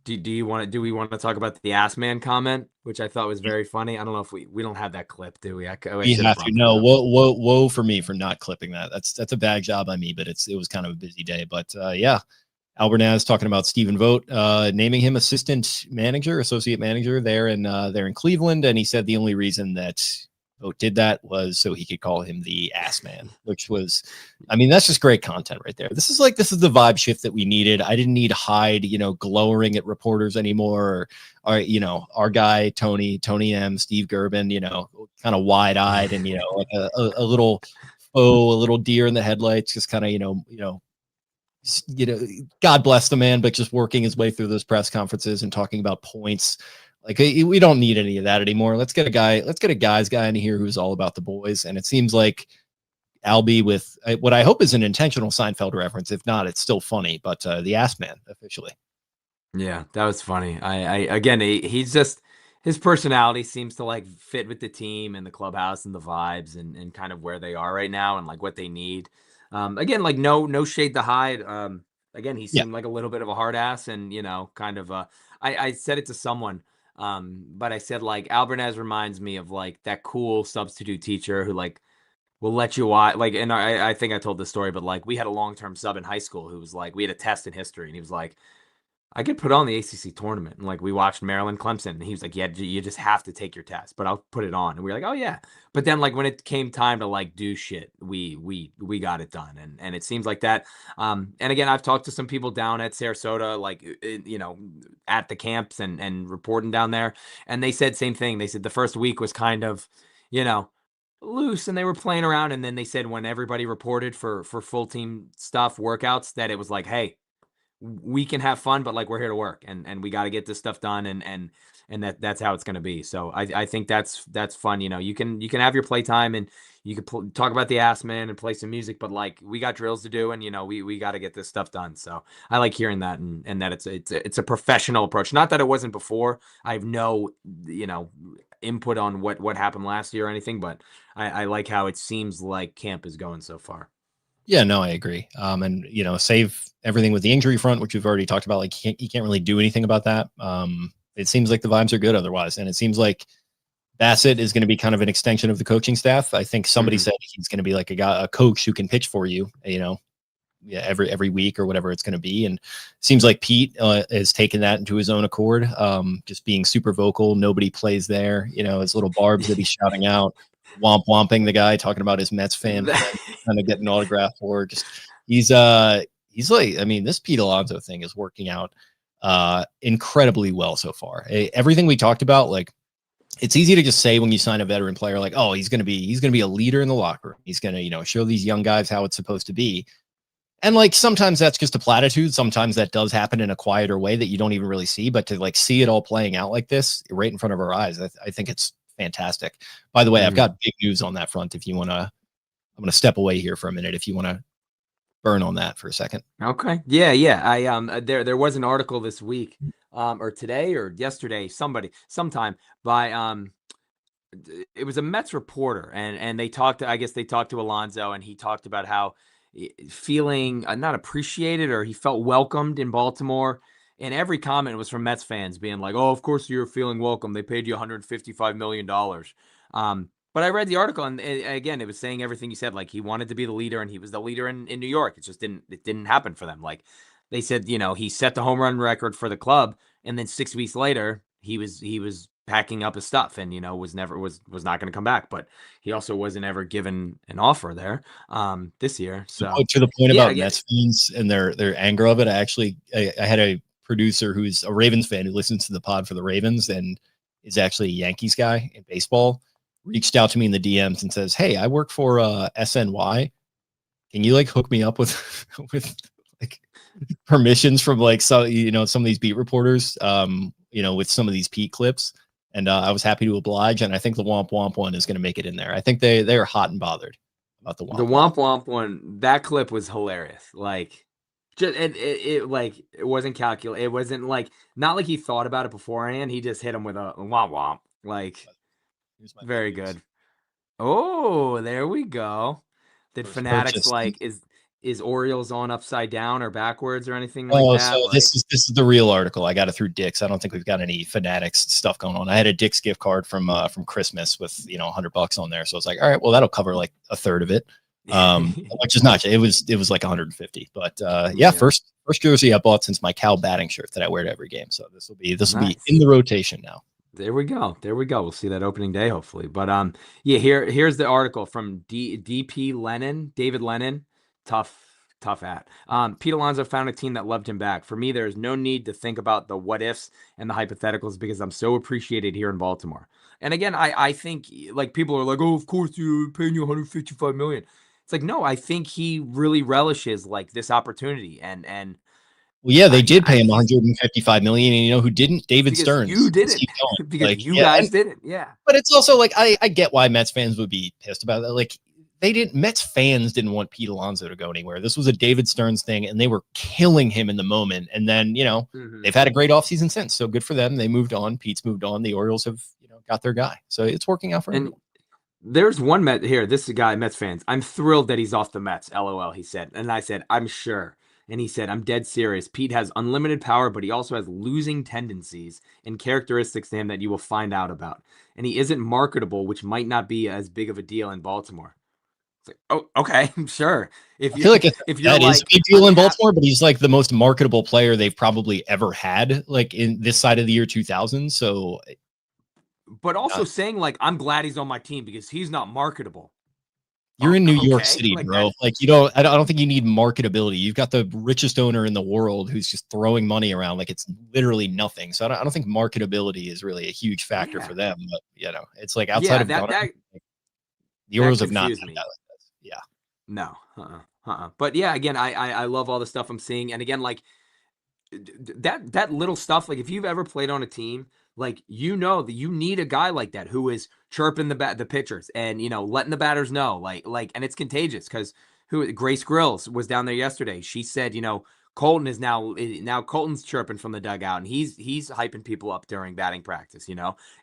Do we want to talk about the ass man comment, which I thought was very funny? I don't know if we don't have that clip, do we? I We should have have to. brought that No, up. woe for me for not clipping that. That's a bad job on me, but it was kind of a busy day. But yeah, Albernaz talking about Stephen Vogt, naming him assistant manager, associate manager there in Cleveland, and he said the only reason that Vogt did that was so he could call him the ass man, which was, I mean, that's just great content right there. This is the vibe shift that we needed. I didn't need Hyde, glowering at reporters anymore, or our guy Tony M, Steve Gerben, kind of wide eyed and like a little a little deer in the headlights, just kind of God bless the man, but just working his way through those press conferences and talking about points. Like we don't need any of that anymore. Let's get a guy's guy in here who's all about the boys. And it seems like Alby with what I hope is an intentional Seinfeld reference. If not, it's still funny, but the ass man officially. Yeah, that was funny. I again, he's just his personality seems to like fit with the team and the clubhouse and the vibes and kind of where they are right now and like what they need. Again, like no shade to hide. Again, he Yeah. seemed like a little bit of a hard ass and kind of I said it to someone, but I said like Albernaz reminds me of like that cool substitute teacher who like will let you watch like, and I think I told this story, but like we had a long-term sub in high school who was like we had a test in history and he was like, I could put on the ACC tournament. And like we watched Maryland Clemson and he was like, yeah, you just have to take your test, but I'll put it on. And we were like, oh yeah. But then like when it came time to like do shit, we got it done. And it seems like that. And again, I've talked to some people down at Sarasota, like, at the camps and reporting down there. And they said same thing. They said the first week was kind of, you know, loose and they were playing around. And then they said when everybody reported for full team stuff, workouts, that it was like, hey, we can have fun, but like we're here to work and we got to get this stuff done and that's how it's going to be. So I think that's fun. You can have your playtime and you can talk about the ass man and play some music, but like we got drills to do and we got to get this stuff done. So I like hearing that and that it's a professional approach. Not that it wasn't before. I have no input on what happened last year or anything, but I like how it seems like camp is going so far. Yeah, no, I agree. And save everything with the injury front, which we've already talked about. Like you can't really do anything about that. It seems like the vibes are good otherwise, and it seems like Bassitt is going to be kind of an extension of the coaching staff. I think somebody said he's going to be like a coach who can pitch for you, yeah, every week or whatever it's going to be. And it seems like Pete has taken that into his own accord, just being super vocal. Nobody plays there, his little barbs that he's shouting out, womping the guy, talking about his Mets fan friend, kind of getting an autograph for. Just he's like, I mean, this Pete Alonso thing is working out incredibly well so far. Everything we talked about, like, it's easy to just say when you sign a veteran player, like, oh, he's gonna be a leader in the locker room. He's gonna, show these young guys how it's supposed to be. And like sometimes that's just a platitude. Sometimes that does happen in a quieter way that you don't even really see. But to like see it all playing out like this right in front of our eyes, I think it's fantastic. By the way, I've got big news on that front. If you want to, I'm going to step away here for a minute. If you want to burn on that for a second. Okay. Yeah. I there was an article this week, or today or yesterday, sometime by it was a Mets reporter and they talked, I guess they talked to Alonso and he talked about how feeling not appreciated or he felt welcomed in Baltimore. And every comment was from Mets fans being like, oh, of course you're feeling welcome. They paid you $155 million. But I read the article and again, it was saying everything you said, like he wanted to be the leader and he was the leader in New York. It just didn't happen for them. Like they said, he set the home run record for the club. And then 6 weeks later, he was packing up his stuff and, was not going to come back, but he also wasn't ever given an offer there, this year. So to the point yeah, about Mets fans and their anger of it. I had a producer who's a Ravens fan who listens to the pod for the Ravens and is actually a Yankees guy in baseball, reached out to me in the DMs and says, hey, I work for SNY. Can you like hook me up with with like permissions from like some of these beat reporters, with some of these Pete clips? And I was happy to oblige. And I think the womp one is going to make it in there. I think they are hot and bothered about the womp the womp one. That clip was hilarious. Like Just it like it wasn't calculated. It wasn't like not like he thought about it beforehand. He just hit him with a womp womp. Like Here's my big very news. good. Oh, there we go. Did First Fanatics purchase. like is Orioles on upside down or backwards or anything like Oh, so that? Like this is the real article. I got it through Dick's. I don't think we've got any Fanatics stuff going on. I had a Dick's gift card from Christmas with $100 on there. So I was like, all right, well that'll cover like a third of it. Which is not. It was like 150. But yeah, yeah, first jersey I bought since my Cal batting shirt that I wear to every game. So this will be in nice. the rotation now. There we go. There we go. We'll see that opening day, hopefully. But yeah, here's the article from DP Lennon, David Lennon. Tough, tough at. Pete Alonso found a team that loved him back. For me, there's no need to think about the what ifs and the hypotheticals because I'm so appreciated here in Baltimore. And again, I think like people are like, oh, of course you're paying you 155 million. It's like, no, I think he really relishes like this opportunity and Well, yeah, they I, did I pay him he's 155 million, and you know who didn't? David because you Stearns. Let's didn't keep going. because Like, you yeah, guys didn't. Yeah. but it's also like I get why Mets fans would be pissed about that. Like they didn't Mets fans didn't want Pete Alonso to go anywhere. This was a David Stearns thing, and they were killing him in the moment. And then, Mhm. they've had a great offseason since. So good for them. They moved on. Pete's moved on. The Orioles have, got their guy. So it's working out for And everyone. there's one Met here. This is a guy, Mets fans. I'm thrilled that he's off the Mets. LOL, he said. And I said, I'm sure. And he said, I'm dead serious. Pete has unlimited power, but he also has losing tendencies and characteristics to him that you will find out about. And he isn't marketable, which might not be as big of a deal in Baltimore. It's like, oh, okay, sure. If I you feel like if you're that is a like big deal in unhappy, Baltimore, but he's like the most marketable player they've probably ever had, like in this side of the year 2000. So but also not saying like, I'm glad he's on my team because he's not marketable. You're in New York Okay, City, like bro. that's Like I don't think you need marketability. You've got the richest owner in the world who's just throwing money around like it's literally nothing. So I don't think marketability is really a huge factor yeah, for them. But it's like outside yeah. of That Gunnar, that like, the that Orioles have not confused had a guy me. like this. Yeah. No, But yeah, again, I love all the stuff I'm seeing, and again, like that little stuff. Like if you've ever played on a team, like you know that you need a guy like that who is chirping the pitchers and letting the batters know, and it's contagious because who Grace Grills was down there yesterday. She said, Colton is now Colton's chirping from the dugout and he's hyping people up during batting practice,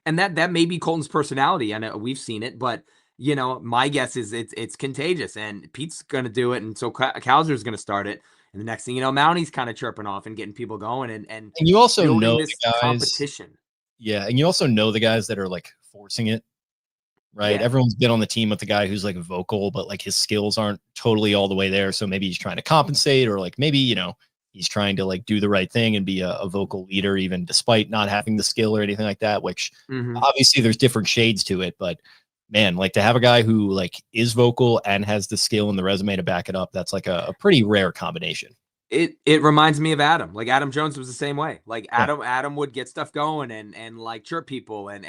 and that may be Colton's personality. I know we've seen it, but my guess is it's contagious, and Pete's going to do it, and so Kowser's going to start it, and the next thing you know, Mounty's kind of chirping off and getting people going, and And you also building know this the guys. competition. Yeah, and you also know the guys that are like forcing it, right? Yeah. Everyone's been on the team with the guy who's like vocal, but like his skills aren't totally all the way there. So maybe he's trying to compensate, or like maybe, he's trying to like do the right thing and be a vocal leader, even despite not having the skill or anything like that, which Hmm. obviously there's different shades to it. But man, like to have a guy who like is vocal and has the skill and the resume to back it up, that's like a pretty rare combination. It reminds me of Adam. Like Adam Jones was the same way. Like Yeah. Adam would get stuff going and like chirp people and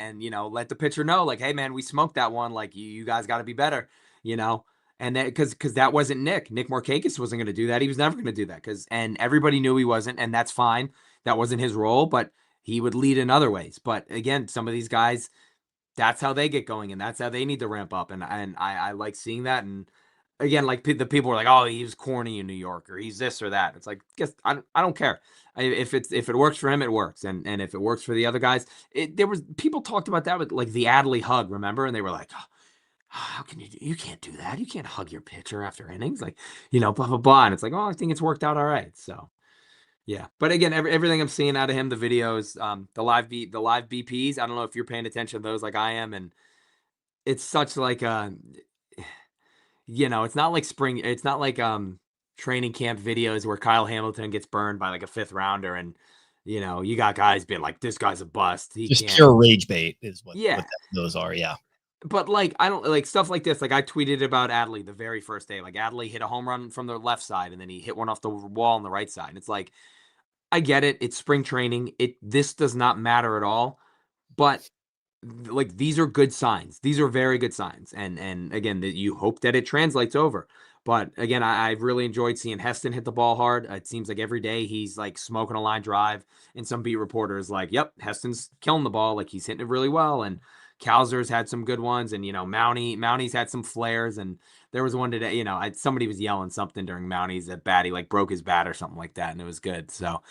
let the pitcher know like, hey man, we smoked that one. Like you guys got to be better. You know. And that because that wasn't Nick. Nick Markakis wasn't going to do that. He was never going to do that and everybody knew he wasn't, and that's fine. That wasn't his role, but he would lead in other ways. But again, some of these guys, that's how they get going, and that's how they need to ramp up. And I like seeing that. And again, like the people are like, oh, he was corny in New York, or he's this or that. It's like, guess I don't care. If it works for him, it works, and if it works for the other guys, there was people talked about that with like the Adley hug, remember? And they were like, oh, how can you can't do that. You can't hug your pitcher after innings, like blah blah blah. And it's like, oh, I think it's worked out all right. So yeah, but again, everything I'm seeing out of him, the videos, the live BPs. I don't know if you're paying attention to those like I am, and it's such like it's not like spring. It's not like training camp videos where Kyle Hamilton gets burned by like a fifth rounder, and you got guys being like, this guy's a bust. He Just can't. pure rage bait is what Yeah, those are. Yeah. but like I don't like stuff like this. Like I tweeted about Adley the very first day. Like Adley hit a home run from the left side, and then he hit one off the wall on the right side. And it's like I get it. It's spring training. This does not matter at all. But like these are good signs. These are very good signs. And again, that you hope that it translates over. But again, I've really enjoyed seeing Heston hit the ball hard. It seems like every day he's like smoking a line drive, and some beat reporters like, "Yep, Heston's killing the ball. Like he's hitting it really well." And Kowser's had some good ones, and Mounty's had some flares, and there was one today. Somebody was yelling something during Mounty's at bat. He like broke his bat or something like that, and it was good. So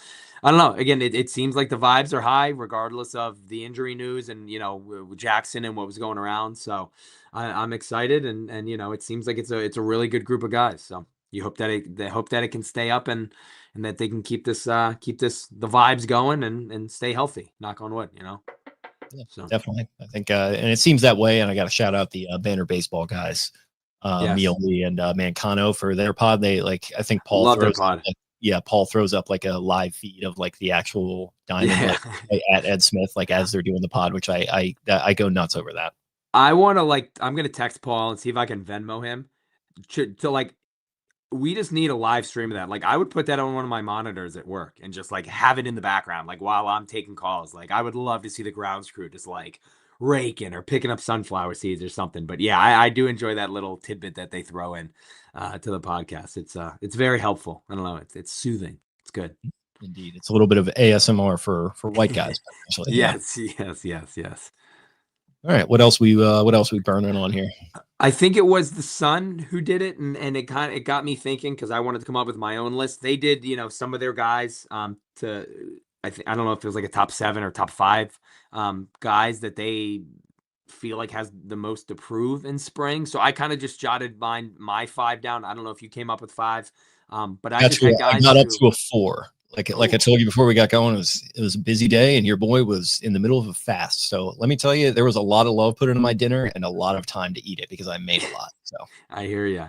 I don't know. Again, it seems like the vibes are high, regardless of the injury news and with Jackson and what was going around. So I'm excited, and it seems like it's a really good group of guys. So you hope that it can stay up and that they can keep the vibes going and stay healthy. Knock on wood. Yeah, So definitely. I think, and it seems that way. And I got to shout out the Banner Baseball guys, yes, Mealy and Mancano for their pod. They I think Paul love their throws pod. Paul throws up like a live feed of like the actual diamond, Yeah. like at Ed Smith, like as they're doing the pod, which I go nuts over that. I want to I'm gonna text Paul and see if I can Venmo him to we just need a live stream of that. Like I would put that on one of my monitors at work and just like have it in the background, like while I'm taking calls. Like I would love to see the grounds crew just like raking or picking up sunflower seeds or something. But yeah, I do enjoy that little tidbit that they throw in to the podcast. It's very helpful. I don't know. It's soothing. It's good. Indeed, it's a little bit of ASMR for white guys. Potentially. Yeah. Yes. All right. What else we burning on here? I think it was the Sun who did it, and it got me thinking because I wanted to come up with my own list. They did, some of their guys to I don't know if it was like a top 7 or top 5 guys that they feel like has the most to prove in spring. So I kind of just jotted my 5 down. I don't know if you came up with 5, but I just had I guys got up who. to a 4. Like I told you before we got going, it was a busy day, and your boy was in the middle of a fast. So let me tell you, there was a lot of love put into my dinner and a lot of time to eat it because I made a lot. So I hear you.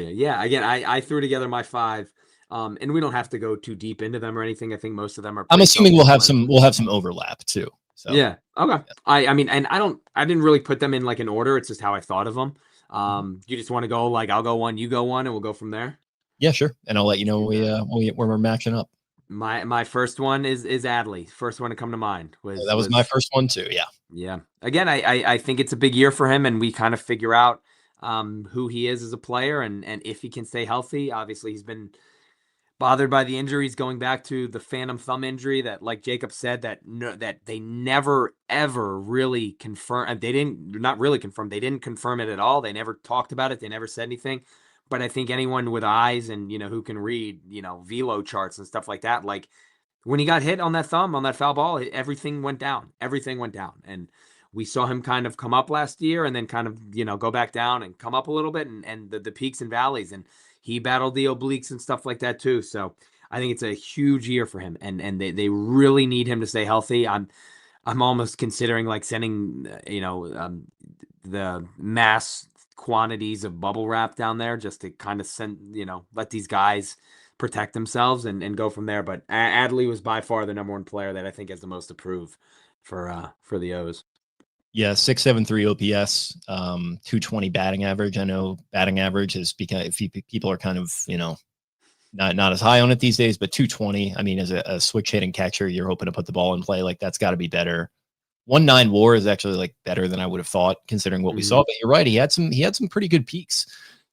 Yeah. Again, I threw together my 5, and we don't have to go too deep into them or anything. I think most of them are I'm pretty assuming self-explanatory. we'll have some overlap too. So Yeah. Okay. I mean, and I didn't really put them in like an order. It's just how I thought of them. You just want to go like I'll go one, you go one, and we'll go from there. yeah, sure. And I'll let you know when we're matching up. My first one is Adley. First one to come to mind That was my first one too. Yeah. yeah. Again, I think it's a big year for him, and we kind of figure out who he is as a player and if he can stay healthy. Obviously, he's been bothered by the injuries going back to the phantom thumb injury that, like Jacob said, that they never ever really confirmed. They didn't confirm it at all. They never talked about it. They never said anything. But I think anyone with eyes and who can read velo charts and stuff like that, like when he got hit on that thumb on that foul ball, everything went down. Everything went down, and we saw him kind of come up last year and then kind of go back down and come up a little bit, and the peaks and valleys, and he battled the obliques and stuff like that too. So I think it's a huge year for him, and they really need him to stay healthy. I'm almost considering like sending the mass quantities of bubble wrap down there just to kind of let these guys protect themselves and go from there. But Adley was by far the number 1 player that I think has the most to prove for the O's. Yeah, 673 OPS, 220 batting average. I know batting average is because people are kind of not as high on it these days, but 220. I mean, as a switch hitting catcher, you're hoping to put the ball in play. Like that's got to be better. 1.9 WAR is actually like better than I would have thought considering what we saw. But you're right, he had some pretty good peaks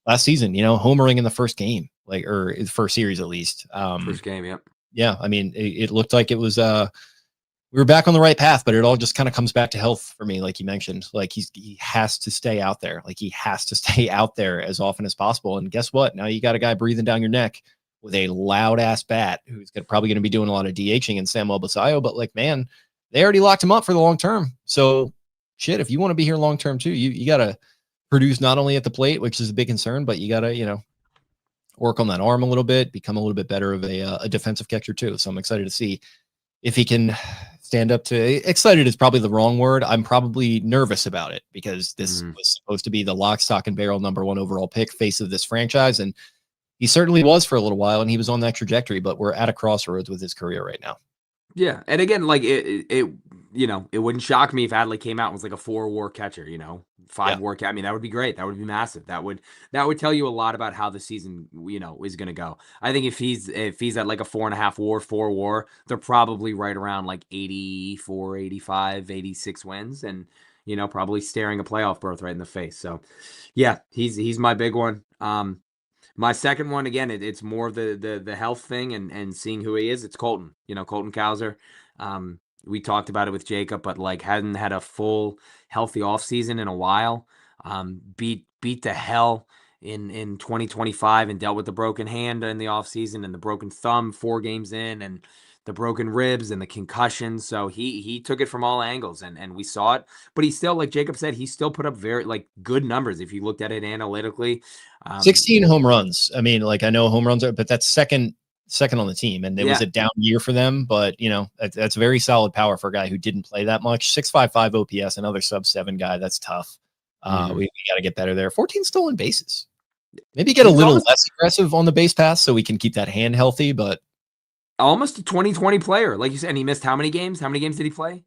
last season. Homering in the first game, or the first series at least. First game, yep. Yeah, I mean, it looked like it was we were back on the right path, but it all just kind of comes back to health for me, like you mentioned. Like he has to stay out there. Like he has to stay out there as often as possible. And guess what? Now you got a guy breathing down your neck with a loud ass bat who's probably going to be doing a lot of DHing in Samuel Basayo. But like, man, they already locked him up for the long term. So shit, if you want to be here long term too, you got to produce not only at the plate, which is a big concern, but you got to work on that arm a little bit, become a little bit better of a defensive catcher too. So I'm excited to see if he can stand up to. Excited is probably the wrong word. I'm probably nervous about it because this was supposed to be the lock, stock, and barrel number 1 overall pick, face of this franchise, and he certainly was for a little while, and he was on that trajectory. But we're at a crossroads with his career right now. Yeah, and again, like it wouldn't shock me if Adley came out and was like a 4 WAR catcher, 5 WAR. I mean, that would be great. That would be massive. That would tell you a lot about how the season, is going to go. I think if he's at like a 4.5 WAR, 4 WAR, they're probably right around like 84, 85, 86 wins, and probably staring a playoff berth right in the face. So, yeah, he's my big one. My second one, again, it's more of the health thing and seeing who he is. It's Colton, Colton Cowser. We talked about it with Jacob, but like hadn't had a full healthy offseason in a while. Beat the hell in 2025 and dealt with the broken hand in the offseason and the broken thumb 4 games in and the broken ribs and the concussion. So he took it from all angles and we saw it. But he still, like Jacob said, he still put up very like good numbers if you looked at it analytically. 16 home runs. I mean, like I know home runs are, but that's second on the team, and it was a down year for them. But you know, that's very solid power for a guy who didn't play that much. 6.55 OPS, another sub-7 guy. That's tough. We got to get better there. 14 stolen bases. Maybe get a little less aggressive on the base pass so we can keep that hand healthy. But almost a 2020 player, like you said. And he missed how many games? How many games did he play?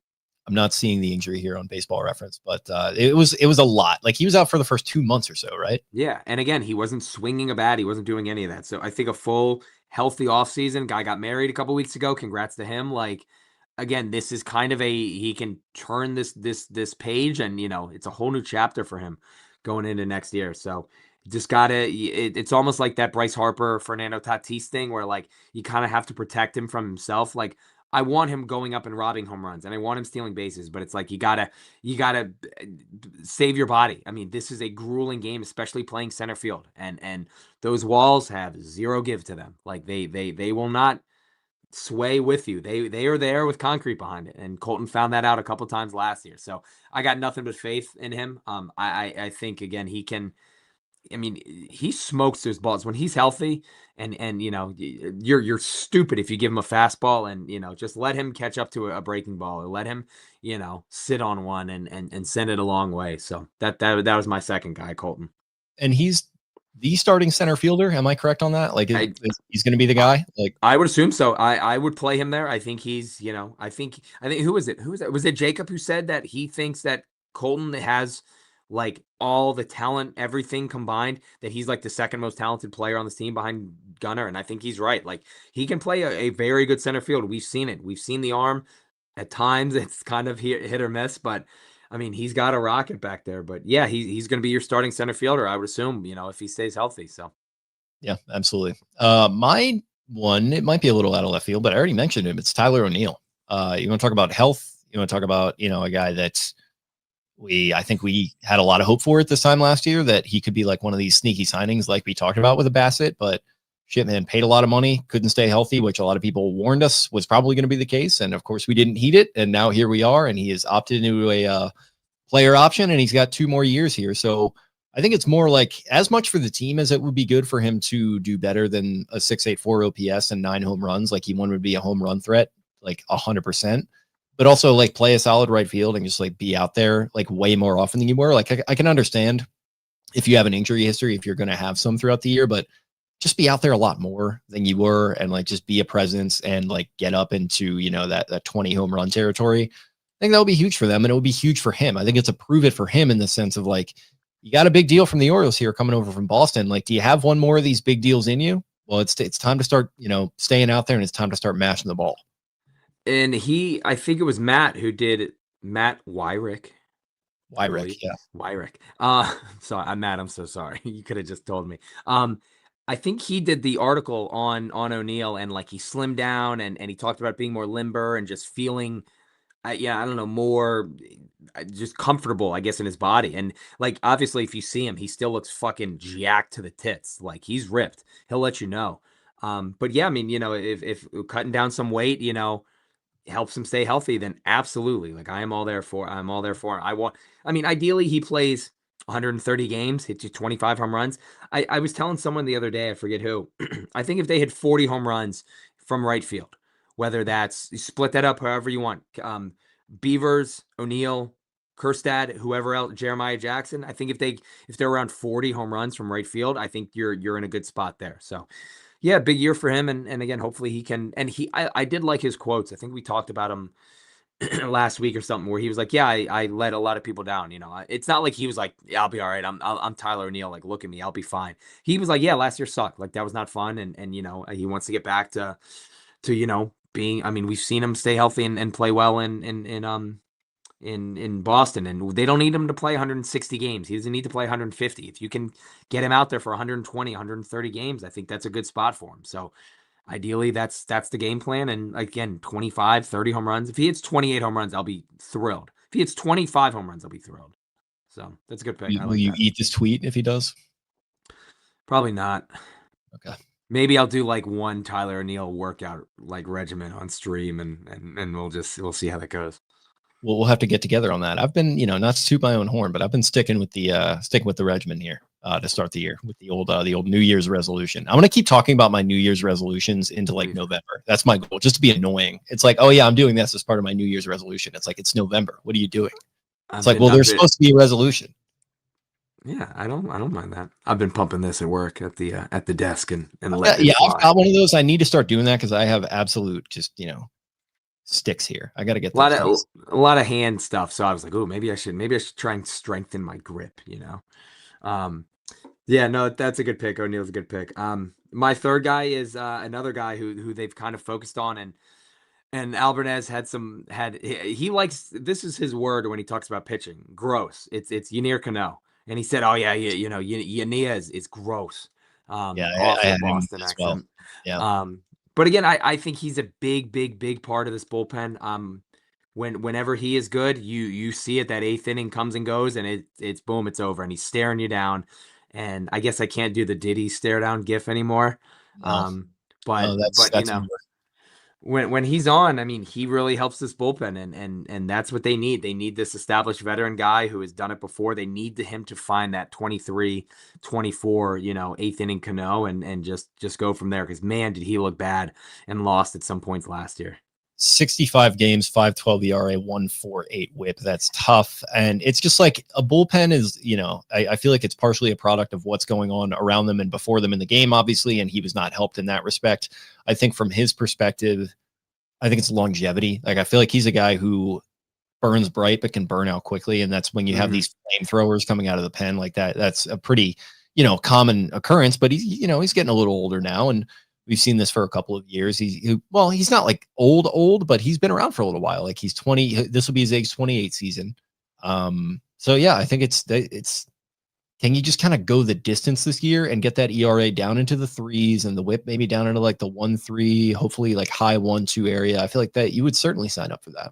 I'm not seeing the injury here on Baseball Reference, but it was a lot. Like he was out for the first 2 months or so, right? Yeah, and again, he wasn't swinging a bat. He wasn't doing any of that. So I think a full healthy offseason. Guy got married a couple weeks ago. Congrats to him. Like again, this is kind of he can turn this page, and you know it's a whole new chapter for him going into next year. So just gotta. It's almost like that Bryce Harper, Fernando Tatis thing, where like you kind of have to protect him from himself. Like I want him going up and robbing home runs, and I want him stealing bases, but it's like you gotta save your body. I mean, this is a grueling game, especially playing center field, and those walls have zero give to them. Like they will not sway with you. They are there with concrete behind it, and Colton found that out a couple times last year. So I got nothing but faith in him. I think again he can. I mean, he smokes those balls when he's healthy, and you know you're stupid if you give him a fastball and you know just let him catch up to a breaking ball or let him you know sit on one and send it a long way. So that was my second guy, Colton. And he's the starting center fielder. Am I correct on that? Like he's going to be the guy? Like I would assume so. I would play him there. I think he's you know I think who was it? Who was that? Was it Jacob who said that he thinks that Colton has like all the talent, everything combined, that he's like the second most talented player on this team behind Gunnar. And I think he's right. Like he can play a very good center field. We've seen it. We've seen the arm at times. It's kind of hit or miss, but I mean, he's got a rocket back there. But yeah, he's going to be your starting center fielder, I would assume, you know, if he stays healthy. So yeah, absolutely. My one, it might be a little out of left field, but I already mentioned him. It's Tyler O'Neill. You want to talk about health? You want to talk about, you know, a guy that's I think we had a lot of hope for it this time last year that he could be like one of these sneaky signings like we talked about with a Bassitt, but shit, man, paid a lot of money, couldn't stay healthy, which a lot of people warned us was probably going to be the case. And of course we didn't heed it. And now here we are, and he has opted into a player option, and he's got 2 more years here. So I think it's more like as much for the team as it would be good for him to do better than a 6.84 OPS and 9 home runs. Like he would be a home run threat, like 100%. But also like play a solid right field and just like be out there like way more often than you were. Like I can understand if you have an injury history, if you're going to have some throughout the year, but just be out there a lot more than you were and like just be a presence and like get up into, you know, that 20 home run territory. I think that would be huge for them, and it would be huge for him. I think it's a prove it for him in the sense of like, you got a big deal from the Orioles here coming over from Boston. Like, do you have one more of these big deals in you? Well, it's time to start, you know, staying out there, and it's time to start mashing the ball. and I think it was Matt who did Matt Wyrick. Wyrick, yeah. Wyrick. Sorry, I'm Matt. I'm so sorry. You could have just told me. I think he did the article on O'Neill, and like he slimmed down and he talked about being more limber and just feeling yeah, I don't know, more just comfortable, I guess, in his body. And like, obviously, if you see him, he still looks fucking jacked to the tits. Like he's ripped. He'll let you know. But yeah, I mean, you know, if cutting down some weight, you know, helps him stay healthy, then absolutely. Like I'm all there for. I'm all there for him. I mean, ideally, he plays 130 games, hits you 25 home runs. I was telling someone the other day, I forget who. I think if they hit 40 home runs from right field, whether that's you split that up however you want, Beavers, O'Neill, Kerstad, whoever else, Jeremiah Jackson. I think if they're around 40 home runs from right field, I think you're in a good spot there. So yeah, big year for him. And again, hopefully he can. And I did like his quotes. I think we talked about him last week or something where he was like, yeah, I let a lot of people down. You know, it's not like he was like, yeah, I'll be all right. I'm Tyler O'Neill. Like, look at me, I'll be fine. He was like, yeah, last year sucked. Like that was not fun. And, you know, he wants to get back to, you know, being, I mean, we've seen him stay healthy and play well in Boston, and they don't need him to play 160 games. He doesn't need to play 150. If you can get him out there for 120, 130 games, I think that's a good spot for him. So ideally that's the game plan. And again, 25, 30 home runs. If he hits 28 home runs, I'll be thrilled. If he hits 25 home runs, I'll be thrilled. So that's a good pick. I Will like you that. eat this tweet if he does? Probably not. Okay. Maybe I'll do like one Tyler O'Neill workout like regimen on stream, and we'll see how that goes. We'll have to get together on that. I've been, not to toot my own horn, but I've been sticking with the regimen here to start the year with the old New Year's resolution. I'm gonna keep talking about my New Year's resolutions into like November. That's my goal, just to be annoying. It's like, oh yeah, I'm doing this as part of my New Year's resolution. It's like it's November. What are you doing? It's like, well, there's supposed to be a resolution. Yeah, I don't mind that. I've been pumping this at work at the desk and letting it fly. I've got one of those. I need to start doing that because I have absolute just sticks here. I got to get a lot of hand stuff. So I was like, oh, maybe I should try and strengthen my grip. Yeah, no, that's a good pick. O'Neill's a good pick. My third guy is another guy who they've kind of focused on, and Albanez he likes, this is his word when he talks about pitching, gross. It's Yennier Cano. And he said, oh yeah, Yennier is gross. Awful Boston accent. Well. Yeah. But again, I think he's a big part of this bullpen. Whenever he is good, you see it, that eighth inning comes and goes, and it's boom, it's over, and he's staring you down. And I guess I can't do the Diddy stare down gif anymore. No. But when he's on, I mean, he really helps this bullpen, and that's what they need. They need this established veteran guy who has done it before. They need him to find that 23, 24, eighth inning Cano and just go from there. Because man, did he look bad and lost at some points last year. 65 games, 5.12 ERA, 1.48 WHIP. That's tough, and it's just like a bullpen is. I feel like it's partially a product of what's going on around them and before them in the game, obviously, and he was not helped in that respect. I think from his perspective, I think it's longevity. Like I feel like he's a guy who burns bright but can burn out quickly, and that's when you have these flamethrowers coming out of the pen like that. That's a pretty common occurrence. But he's getting a little older now, and we've seen this for a couple of years. He's not like old, but he's been around for a little while. Like he's 20. This will be his age 28 season. So yeah, I think it's can you just kind of go the distance this year and get that ERA down into the threes and the WHIP maybe down into like the 1.3, hopefully like high 1.2 area? I feel like that you would certainly sign up for that.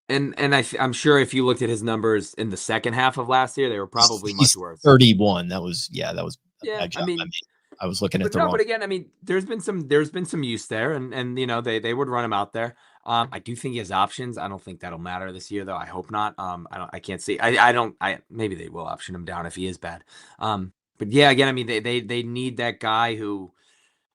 And I'm sure if you looked at his numbers in the second half of last year, they were probably much worse. 31. That was a bad job. I was looking at the wrong. But again, I mean, there's been some use there, and they would run him out there. I do think he has options. I don't think that'll matter this year, though. I hope not. I can't see. Maybe they will option him down if he is bad. But yeah, again, I mean, they need that guy who.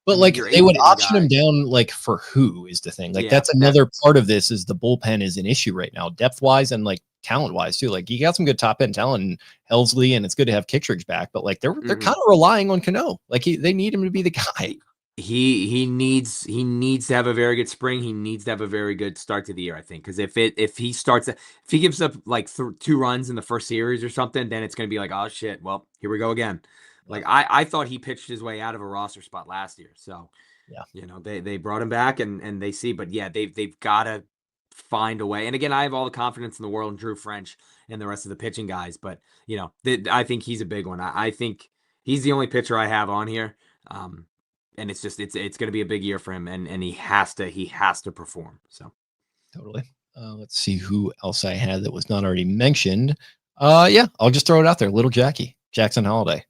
But like they would option him down, like for who is the thing? Like that's another part of this is the bullpen is an issue right now, depth wise and like talent wise too. Like you got some good top end talent in Helsley, and it's good to have Kittredge back. But like they're kind of relying on Cano. Like they need him to be the guy. He needs to have a very good spring. He needs to have a very good start to the year, I think, because if he gives up like 2 runs in the first series or something, then it's going to be like, oh shit, well, here we go again. Like I thought he pitched his way out of a roster spot last year. So yeah, they brought him back and they see, but yeah, they've got to find a way. And again, I have all the confidence in the world in Drew French and the rest of the pitching guys, but I think he's a big one. I think he's the only pitcher I have on here. And it's going to be a big year for him, and he has to perform. So totally. Let's see who else I had that was not already mentioned. Yeah, I'll just throw it out there. Little Jackson Holiday.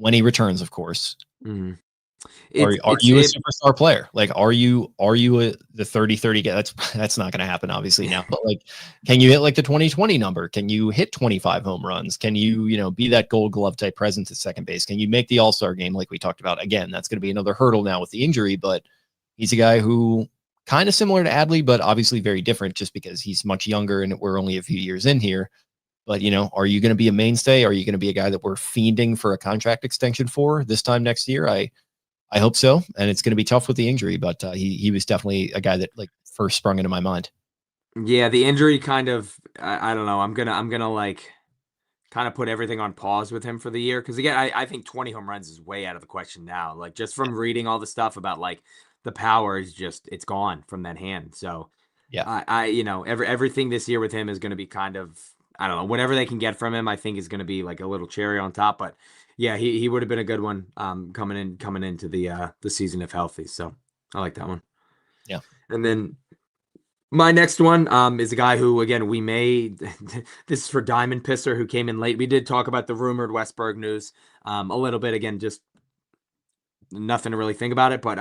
When he returns, of course. Mm-hmm. Are you a superstar player? Like, are you the 30-30 guy? That's not going to happen, obviously now. But like, can you hit like the 2020 number? Can you hit 25 home runs? Can you be that Gold Glove type presence at second base? Can you make the All-Star game like we talked about? Again, that's going to be another hurdle now with the injury. But he's a guy who kind of similar to Adley, but obviously very different, just because he's much younger and we're only a few years in here. But, are you going to be a mainstay? Are you going to be a guy that we're fiending for a contract extension for this time next year? I hope so. And it's going to be tough with the injury, but he was definitely a guy that like first sprung into my mind. Yeah, the injury kind of, I don't know. I'm gonna like kind of put everything on pause with him for the year. Cause again, I think 20 home runs is way out of the question now. Like just from reading all the stuff about like the power is it's gone from that hand. So yeah, everything this year with him is going to be kind of, I don't know, whatever they can get from him, I think is going to be like a little cherry on top. But yeah, he would have been a good one coming into the season if healthy. So I like that one. Yeah. And then my next one is a guy who, again, we may this is for Diamond Pisser, who came in late. We did talk about the rumored Westburg news a little bit. Again, just nothing to really think about it, but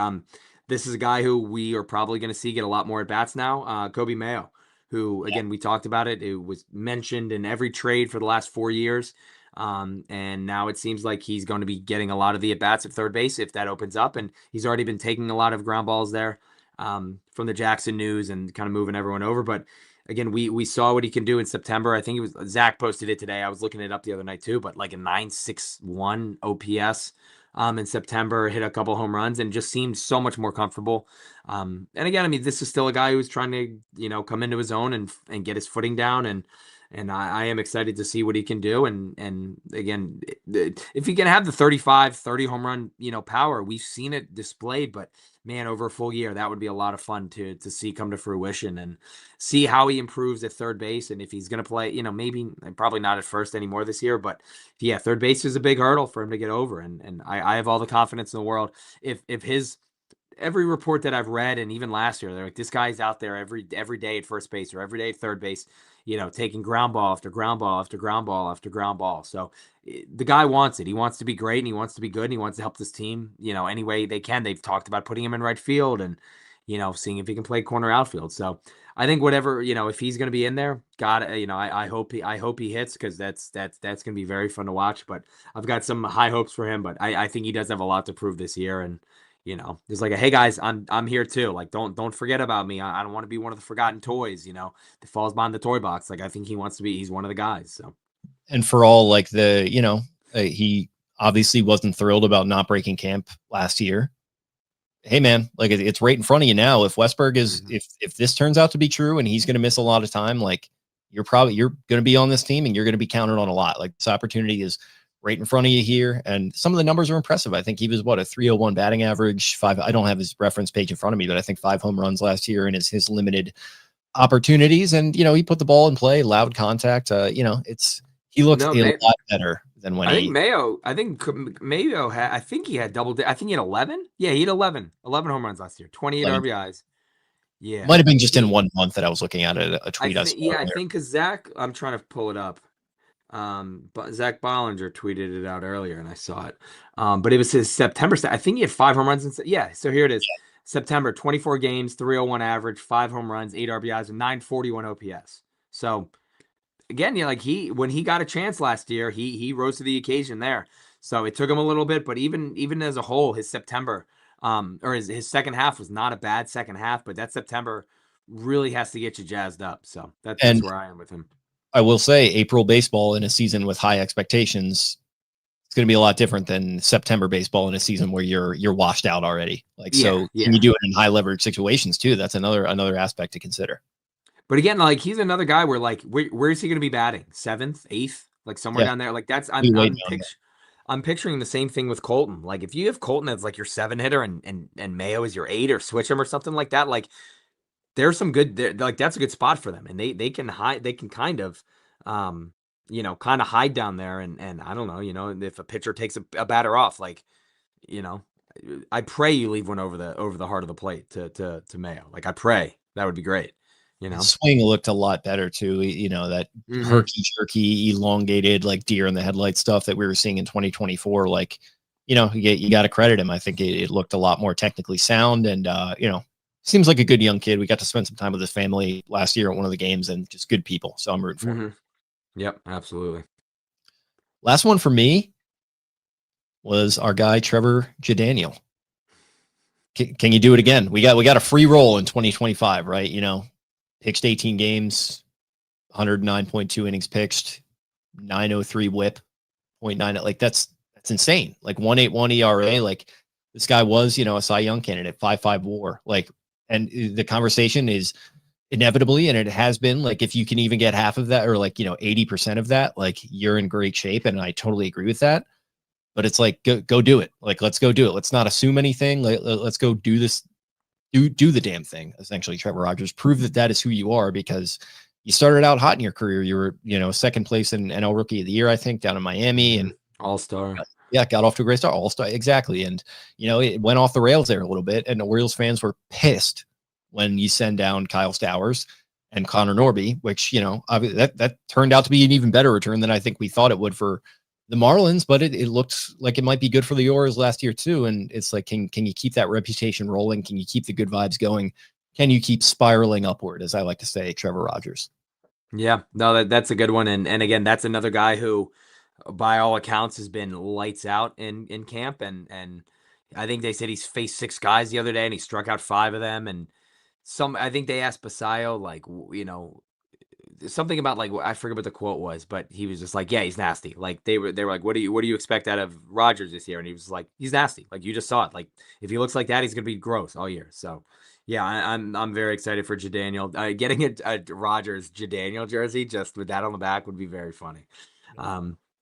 this is a guy who we are probably going to see get a lot more at bats now. Kobe Mayo, who, again, we talked about it. It was mentioned in every trade for the last 4 years. And now it seems like he's going to be getting a lot of the at bats at third base if that opens up. And he's already been taking a lot of ground balls there from the Jackson news and kind of moving everyone over. But again, we saw what he can do in September. I think it was Zach posted it today. I was looking it up the other night too, but like a 961 OPS in September, hit a couple home runs, and just seemed so much more comfortable. And again, I mean, this is still a guy who's trying to, come into his own and get his footing down. And I am excited to see what he can do. And again, if he can have the 35, 30 home run, power, we've seen it displayed, but man, over a full year, that would be a lot of fun to see come to fruition and see how he improves at third base. And if he's going to play, maybe probably not at first anymore this year, but yeah, third base is a big hurdle for him to get over. And I have all the confidence in the world. If his every report that I've read, and even last year, they're like, this guy's out there every day at first base or every day at third base, taking ground ball after ground ball after ground ball after ground ball. So the guy wants it. He wants to be great and he wants to be good and he wants to help this team, any way they can. They've talked about putting him in right field and, seeing if he can play corner outfield. So I think whatever, if he's going to be in there, I hope he hits, because that's going to be very fun to watch. But I've got some high hopes for him, but I think he does have a lot to prove this year. And, there's like hey guys, I'm here too. Like, don't forget about me. I don't want to be one of the forgotten toys, that falls behind the toy box. Like, I think he's one of the guys. So, And for all like he obviously wasn't thrilled about not breaking camp last year. Hey man, like it's right in front of you now. If Westburg is, if this turns out to be true and he's going to miss a lot of time, like you're going to be on this team and you're going to be counted on a lot. Like, this opportunity is right in front of you here. And some of the numbers are impressive. I think he was a 301 batting average, 5. I don't have his reference page in front of me, but I think 5 home runs last year in his limited opportunities. And, he put the ball in play, loud contact. He looked a lot better than when I think Mayo had, I think he had I think he had 11. Yeah, he had 11 home runs last year, 28 RBIs. Yeah. Might have been just in 1 month that I was looking at a tweet. I think because Zach, I'm trying to pull it up. But Zach Bollinger tweeted it out earlier and I saw it. But it was his September. I think he had 5 home runs. Yeah. So here it is. Yeah. September, 24 games, 301 average, 5 home runs, 8 RBIs, and 941 OPS. So again, like when he got a chance last year, he rose to the occasion there. So it took him a little bit, but even as a whole, his September, or his second half was not a bad second half, but that September really has to get you jazzed up. So that's where I am with him. I will say April baseball in a season with high expectations, it's going to be a lot different than September baseball in a season where you're washed out already. Like, can you do it in high leverage situations too? That's another aspect to consider. But again, like, he's another guy where, like, where is he going to be batting? 7th, 8th, like somewhere down there. Like, that's I'm picturing the same thing with Colton. Like, if you have Colton as like your 7 hitter and Mayo is your 8, or switch him or something like that, like, there's some good, like, that's a good spot for them, and they can hide. They can kind of, kind of hide down there. And I don't know, if a pitcher takes a batter off, like, I pray you leave one over the heart of the plate to Mayo. Like, I pray that would be great. His swing looked a lot better too. That herky jerky, elongated, like deer in the headlight stuff that we were seeing in 2024. Like, you got to credit him. I think it looked a lot more technically sound, and seems like a good young kid. We got to spend some time with his family last year at one of the games, and just good people. So I'm rooting for him. Yep, absolutely. Last one for me was our guy Trevor Jadaniel. Can you do it again? We got a free roll in 2025, right? Pitched 18 games, 109.2 innings pitched, 903 whip, 0.9. Like, that's insane. Like, 1.81 ERA. Like, this guy was, a Cy Young candidate, 5.5 WAR. Like, and the conversation is inevitably, and it has been, like, if you can even get half of that, or like 80% of that, like, you're in great shape. And I totally agree with that. But it's like, go do it. Like, let's go do it. Let's not assume anything. Let's go do this. Do the damn thing. Essentially, Trevor Rogers, prove that is who you are, because you started out hot in your career. You were, second place in NL Rookie of the Year, I think, down in Miami, and All-Star. Yeah, got off to a great start. All-star, exactly. And, it went off the rails there a little bit. And the Orioles fans were pissed when you send down Kyle Stowers and Connor Norby, which, that turned out to be an even better return than I think we thought it would for the Marlins. But it looked like it might be good for the Orioles last year, too. And it's like, can you keep that reputation rolling? Can you keep the good vibes going? Can you keep spiraling upward, as I like to say, Trevor Rogers? Yeah, no, that's a good one. And again, that's another guy who, by all accounts, has been lights out in camp. And I think they said he's faced 6 guys the other day and he struck out 5 of them. And I think they asked Basayo, like, something about, like, I forget what the quote was, but he was just like, yeah, he's nasty. Like they were like, what do you expect out of Rogers this year? And he was like, he's nasty. Like, you just saw it. Like, if he looks like that, he's gonna be gross all year. So yeah, I'm very excited for Jadaniel. Getting a Rogers Jadaniel jersey just with that on the back would be very funny.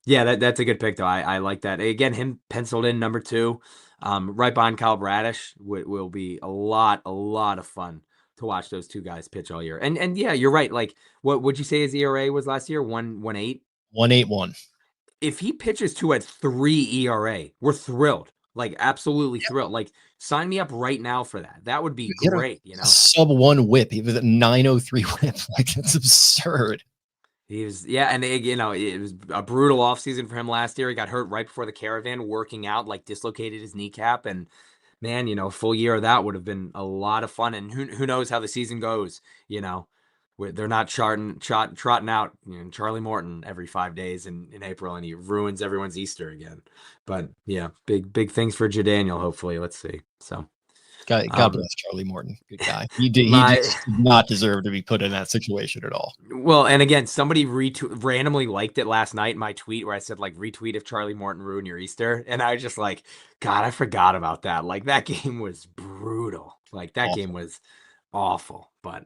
Yeah, that's a good pick though. I like that. Again, him penciled in number 2, right behind Kyle Bradish will be a lot of fun to watch those 2 guys pitch all year. And yeah, you're right. Like, what would you say his ERA was last year? 1.18. 1.81. If he pitches to a 3 ERA, we're thrilled. Like, absolutely thrilled. Like, sign me up right now for that. That would be great. A sub 1 whip. He was at 903 whip. Like, that's absurd. He was, yeah, and it was a brutal offseason for him last year. He got hurt right before the Caravan, working out, like dislocated his kneecap, and man, a full year of that would have been a lot of fun. And who knows how the season goes? They're not trotting out Charlie Morton every 5 days in April, and he ruins everyone's Easter again. But yeah, big things for Jadaniel. Hopefully, let's see. So. God bless Charlie Morton. Good guy. He did not deserve to be put in that situation at all. Well, and again, somebody randomly liked it last night in my tweet where I said, like, retweet if Charlie Morton ruined your Easter. And I was just like, God, I forgot about that. Like, that game was brutal. Like, that game was awful. But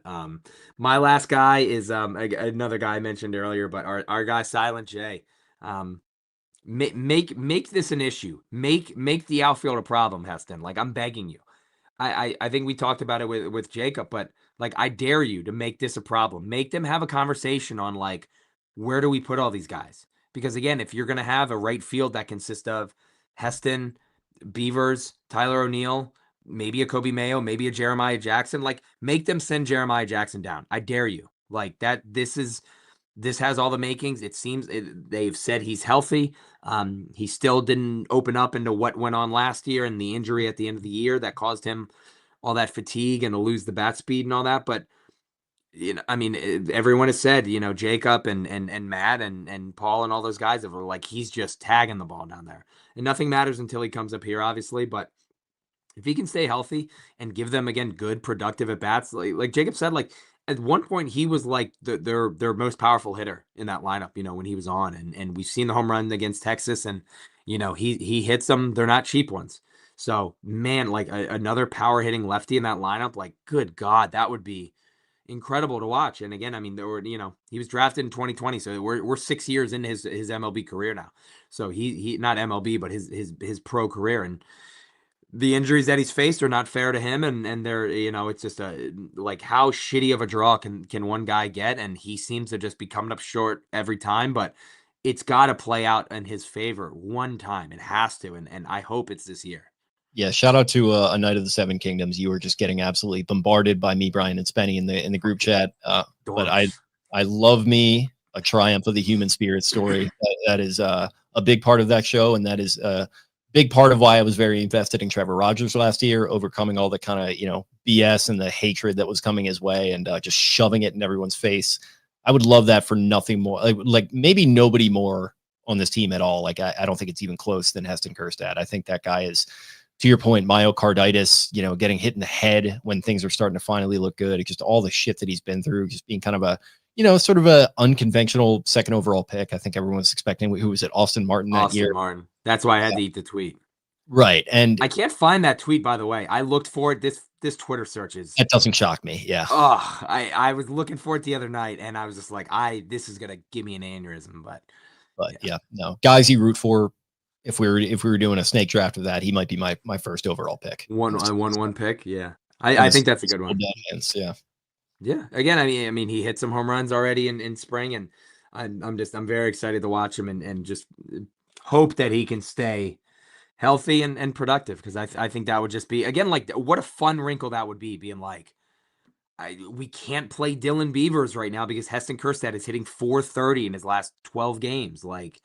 my last guy is another guy I mentioned earlier, but our guy Silent J. Make this an issue. Make the outfield a problem, Heston. Like, I'm begging you. I think we talked about it with Jacob, but like, I dare you to make this a problem. Make them have a conversation on, like, where do we put all these guys? Because again, if you're going to have a right field that consists of Heston, Beavers, Tyler O'Neill, maybe a Kobe Mayo, maybe a Jeremiah Jackson, like, make them send Jeremiah Jackson down. I dare you. Like that. This has all the makings. It seems they've said he's healthy. He still didn't open up into what went on last year and the injury at the end of the year that caused him all that fatigue and to lose the bat speed and all that. But I mean, everyone has said, Jacob and Matt and Paul and all those guys have like, he's just tagging the ball down there, and nothing matters until he comes up here, obviously. But if he can stay healthy and give them, again, good productive at bats, like Jacob said, like, at one point he was like their most powerful hitter in that lineup, when he was on, and we've seen the home run against Texas, and he hits them. They're not cheap ones. So man, like another power hitting lefty in that lineup, like, good God, that would be incredible to watch. And again, I mean, there were, he was drafted in 2020, so we're 6 years into his MLB career now. So he not MLB, but his pro career, and the injuries that he's faced are not fair to him, and they're, it's just like, how shitty of a draw can one guy get, and he seems to just be coming up short every time. But it's got to play out in his favor one time. It has to, and I hope it's this year. Yeah, shout out to a Knight of the Seven Kingdoms. You were just getting absolutely bombarded by me, Brian, and Spenny in the group chat. But I love me a triumph of the human spirit story. That is a big part of that show, and that is big part of why I was very invested in Trevor Rogers last year, overcoming all the kind of, BS and the hatred that was coming his way, and just shoving it in everyone's face. I would love that for nothing more. Like maybe nobody more on this team at all. Like, I don't think it's even close than Heston Kjerstad. I think that guy is, to your point, myocarditis, getting hit in the head when things are starting to finally look good. It's just all the shit that he's been through, just being kind of a, sort of a unconventional second overall pick. I think everyone was expecting, who was it? Austin Martin that year. Austin Martin. That's why I had to eat the tweet. Right. And I can't find that tweet, by the way. I looked for it. This Twitter search is. That doesn't shock me. Yeah. Oh, I was looking for it the other night, and I was just like, this is gonna give me an aneurysm. But yeah, no guys you root for. If we were doing a snake draft of that, he might be my first overall pick. One pick. Yeah. I think that's a good one. Yeah. Yeah. Again, I mean, he hit some home runs already in spring, and I'm very excited to watch him and just hope that he can stay healthy and productive, because I think that would just be, again, like, what a fun wrinkle that would be, being like, we can't play Dylan Beavers right now because Heston Kjerstad is hitting .430 in his last 12 games. Like,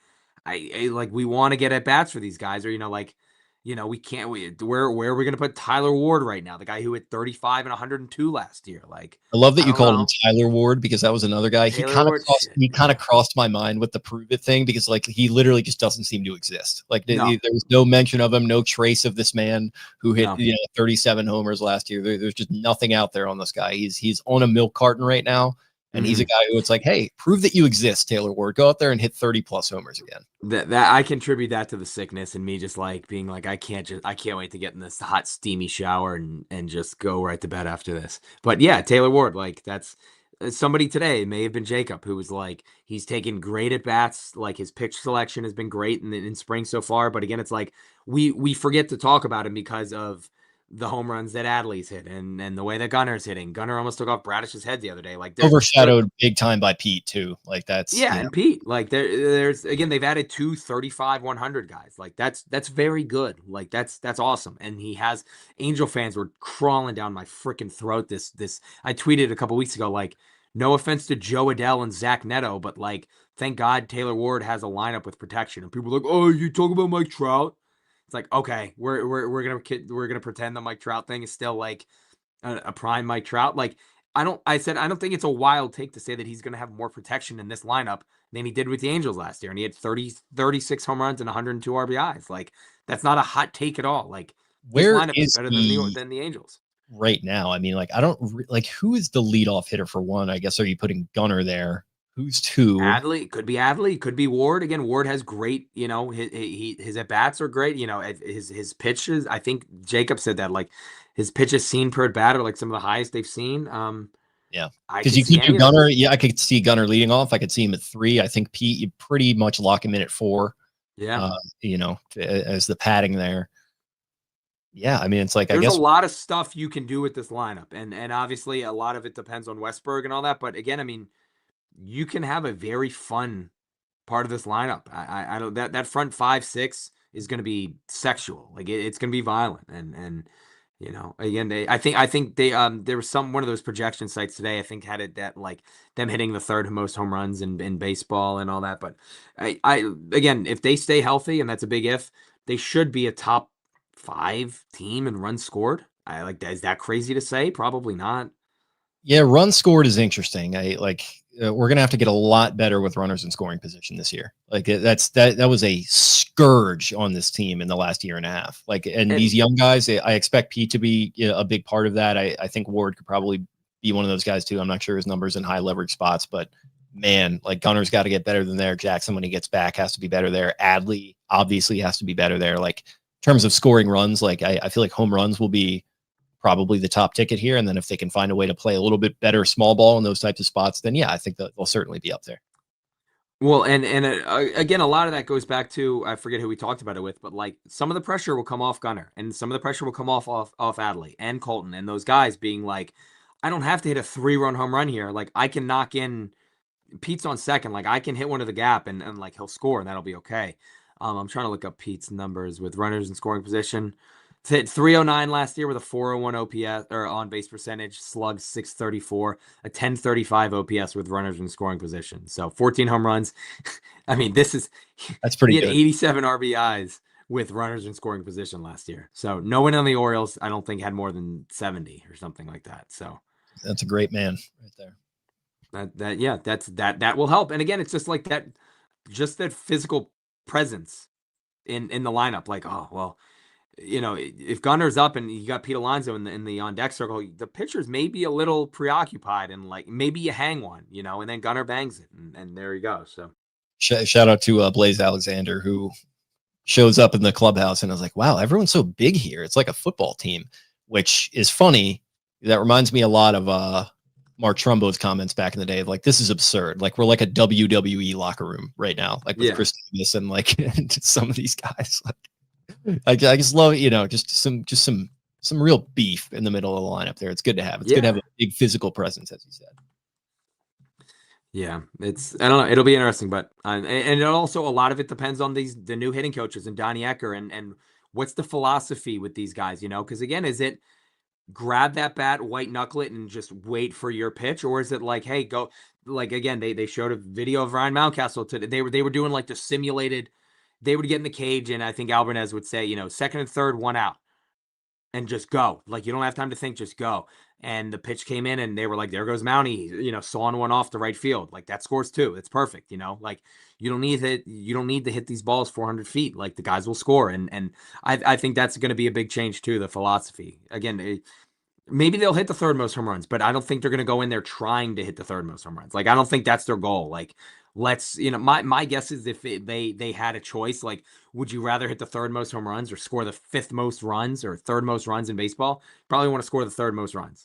like, we want to get at bats for these guys, or we can't. Where are we going to put Tyler Ward right now? The guy who hit 35 and 102 last year. Like, I love that I you don't called him know. Tyler Ward, because that was another guy. Taylor Ward, shit. He kind of crossed my mind with the prove it thing, because like he literally just doesn't seem to exist. Like No. there was no mention of him, no trace of this man who hit No. 37 homers last year. There's just nothing out there on this guy. He's on a milk carton right now. And he's a guy who it's like, hey, prove that you exist, Taylor Ward. Go out there and hit 30 plus homers again. That I contribute that to the sickness and me just like being like, I can't wait to get in this hot steamy shower and just go right to bed after this. But yeah, Taylor Ward, like, that's somebody today, may have been Jacob, who was like, he's taken great at bats. Like, his pitch selection has been great in spring so far. But again, it's like we forget to talk about him because of the home runs that Adley's hit and the way that Gunner's hitting. Gunner almost took off Bradish's head the other day. Like, overshadowed big time by Pete too. Like that's and Pete. Like, there's again, they've added 2 35-100 guys. Like, that's very good. Like, that's awesome. And he has Angel fans were crawling down my freaking throat. This I tweeted a couple weeks ago, like, no offense to Joe Adell and Zach Neto, but like, thank God Taylor Ward has a lineup with protection. And people are like, oh, you talk about Mike Trout. It's like, okay, we're gonna pretend the Mike Trout thing is still like a prime Mike Trout. Like, I don't think it's a wild take to say that he's gonna have more protection in this lineup than he did with the Angels last year, and he had 36 home runs and 102 RBIs. Like, that's not a hot take at all. Like, this where lineup is better than the Angels right now. I mean, like, I don't like, who is the leadoff hitter for one? I guess, are you putting Gunner there? Who's two? Adley, could be Ward. Again, Ward has great, his at bats are great. His pitches, I think Jacob said that, like, his pitches seen per at bat are like some of the highest they've seen. Yeah, because you could do Gunner. Yeah, I could see Gunner leading off. I could see him at 3. I think Pete, you pretty much lock him in at 4. Yeah, as the padding there. Yeah, I mean, it's like, there's I guess a lot of stuff you can do with this lineup, and obviously a lot of it depends on Westburg and all that. But again, I mean, you can have a very fun part of this lineup. I don't, that front 5-6 is going to be sexual. Like, it's going to be violent, and again, I think they there was one of those projection sites today, I think, had it that, like, them hitting the 3rd most home runs in baseball and all that. But I again, if they stay healthy, and that's a big if, they should be a top 5 team in runs scored. I like that. Is that crazy to say? Probably not. Yeah, run scored is interesting. We're gonna have to get a lot better with runners in scoring position this year. Like, that was a scourge on this team in the last year and a half. Like, and these young guys, I expect Pete to be a big part of that. I think Ward could probably be one of those guys too. I'm not sure his numbers in high leverage spots, but man, like, Gunner's got to get better than there. Jackson, when he gets back, has to be better there. Adley obviously has to be better there. Like, in terms of scoring runs, like, I feel like home runs will be probably the top ticket here. And then if they can find a way to play a little bit better small ball in those types of spots, then yeah, I think that they'll certainly be up there. Well, and again, a lot of that goes back to, I forget who we talked about it with, but like, some of the pressure will come off Gunner, and some of the pressure will come off Adley and Colton, and those guys being like, I don't have to hit a 3-run home run here. Like, I can knock in, Pete's on second. Like, I can hit one to the gap and like, he'll score, and that'll be okay. I'm trying to look up Pete's numbers with runners in scoring position. Hit 309 last year with a 401 OPS or on base percentage, slugged 634, a 1035 OPS with runners in scoring position. So 14 home runs. I mean, that's pretty good. He had 87 RBIs with runners in scoring position last year. So no one on the Orioles, I don't think, had more than 70 or something like that. So that's a great man right there. That will help. And again, it's just like that, just that physical presence in the lineup. Like, oh, well, if Gunner's up and you got Pete Alonso in the on deck circle, the pitchers may be a little preoccupied, and like, maybe you hang one, and then Gunner bangs it, and there you go. So shout out to Blaze Alexander, who shows up in the clubhouse, and I was like, wow, everyone's so big here. It's like a football team, which is funny. That reminds me a lot of Mark Trumbo's comments back in the day of like, this is absurd. Like, we're like a WWE locker room right now, like with Chris Davis and like some of these guys. Like, I just love, just some real beef in the middle of the lineup there. It's good to have. It's good to have a big physical presence, as you said. Yeah, I don't know. It'll be interesting, but and it also a lot of it depends on the new hitting coaches and Donnie Ecker and what's the philosophy with these guys, because again, is it grab that bat, white knuckle it, and just wait for your pitch, or is it like, hey, go like again, they showed a video of Ryan Mountcastle today. They were doing like the simulated, they would get in the cage, and I think Albanez would say, second and third, one out. And just go. Like, you don't have time to think, just go. And the pitch came in and they were like, there goes Mountie, sawing one off the right field. Like, that scores two. It's perfect. Like you don't need to hit these balls 400 feet. Like, the guys will score. And I think that's going to be a big change too, the philosophy. Again, maybe they'll hit the third most home runs, but I don't think they're going to go in there trying to hit the third most home runs. Like, I don't think that's their goal. Like, let's, my guess is if they had a choice, like, would you rather hit the third most home runs or score the fifth most runs or third most runs in baseball? Probably want to score the third most runs.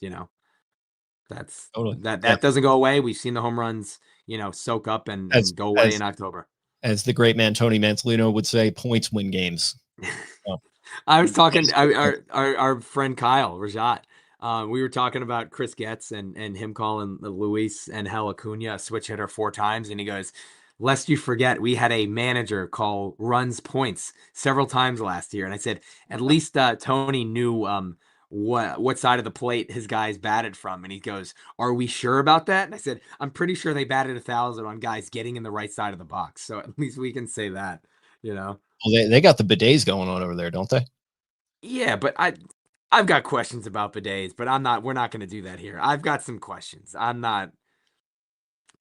That's Totally. that doesn't go away. We've seen the home runs, soak up and go away in October. As the great man Tony Mansolino would say, points win games. I was talking our friend Kyle Rajat. We were talking about Chris Getz and him calling Luis and Acuna a switch hitter 4 times, and he goes, lest you forget, we had a manager call runs points several times last year. And I said, at least Tony knew what side of the plate his guys batted from. And he goes, are we sure about that? And I said, I'm pretty sure they batted 1,000 on guys getting in the right side of the box. So at least we can say that, Well, they got the bidets going on over there, don't they? Yeah, but I've got questions about bidets, but we're not going to do that here. I've got some questions.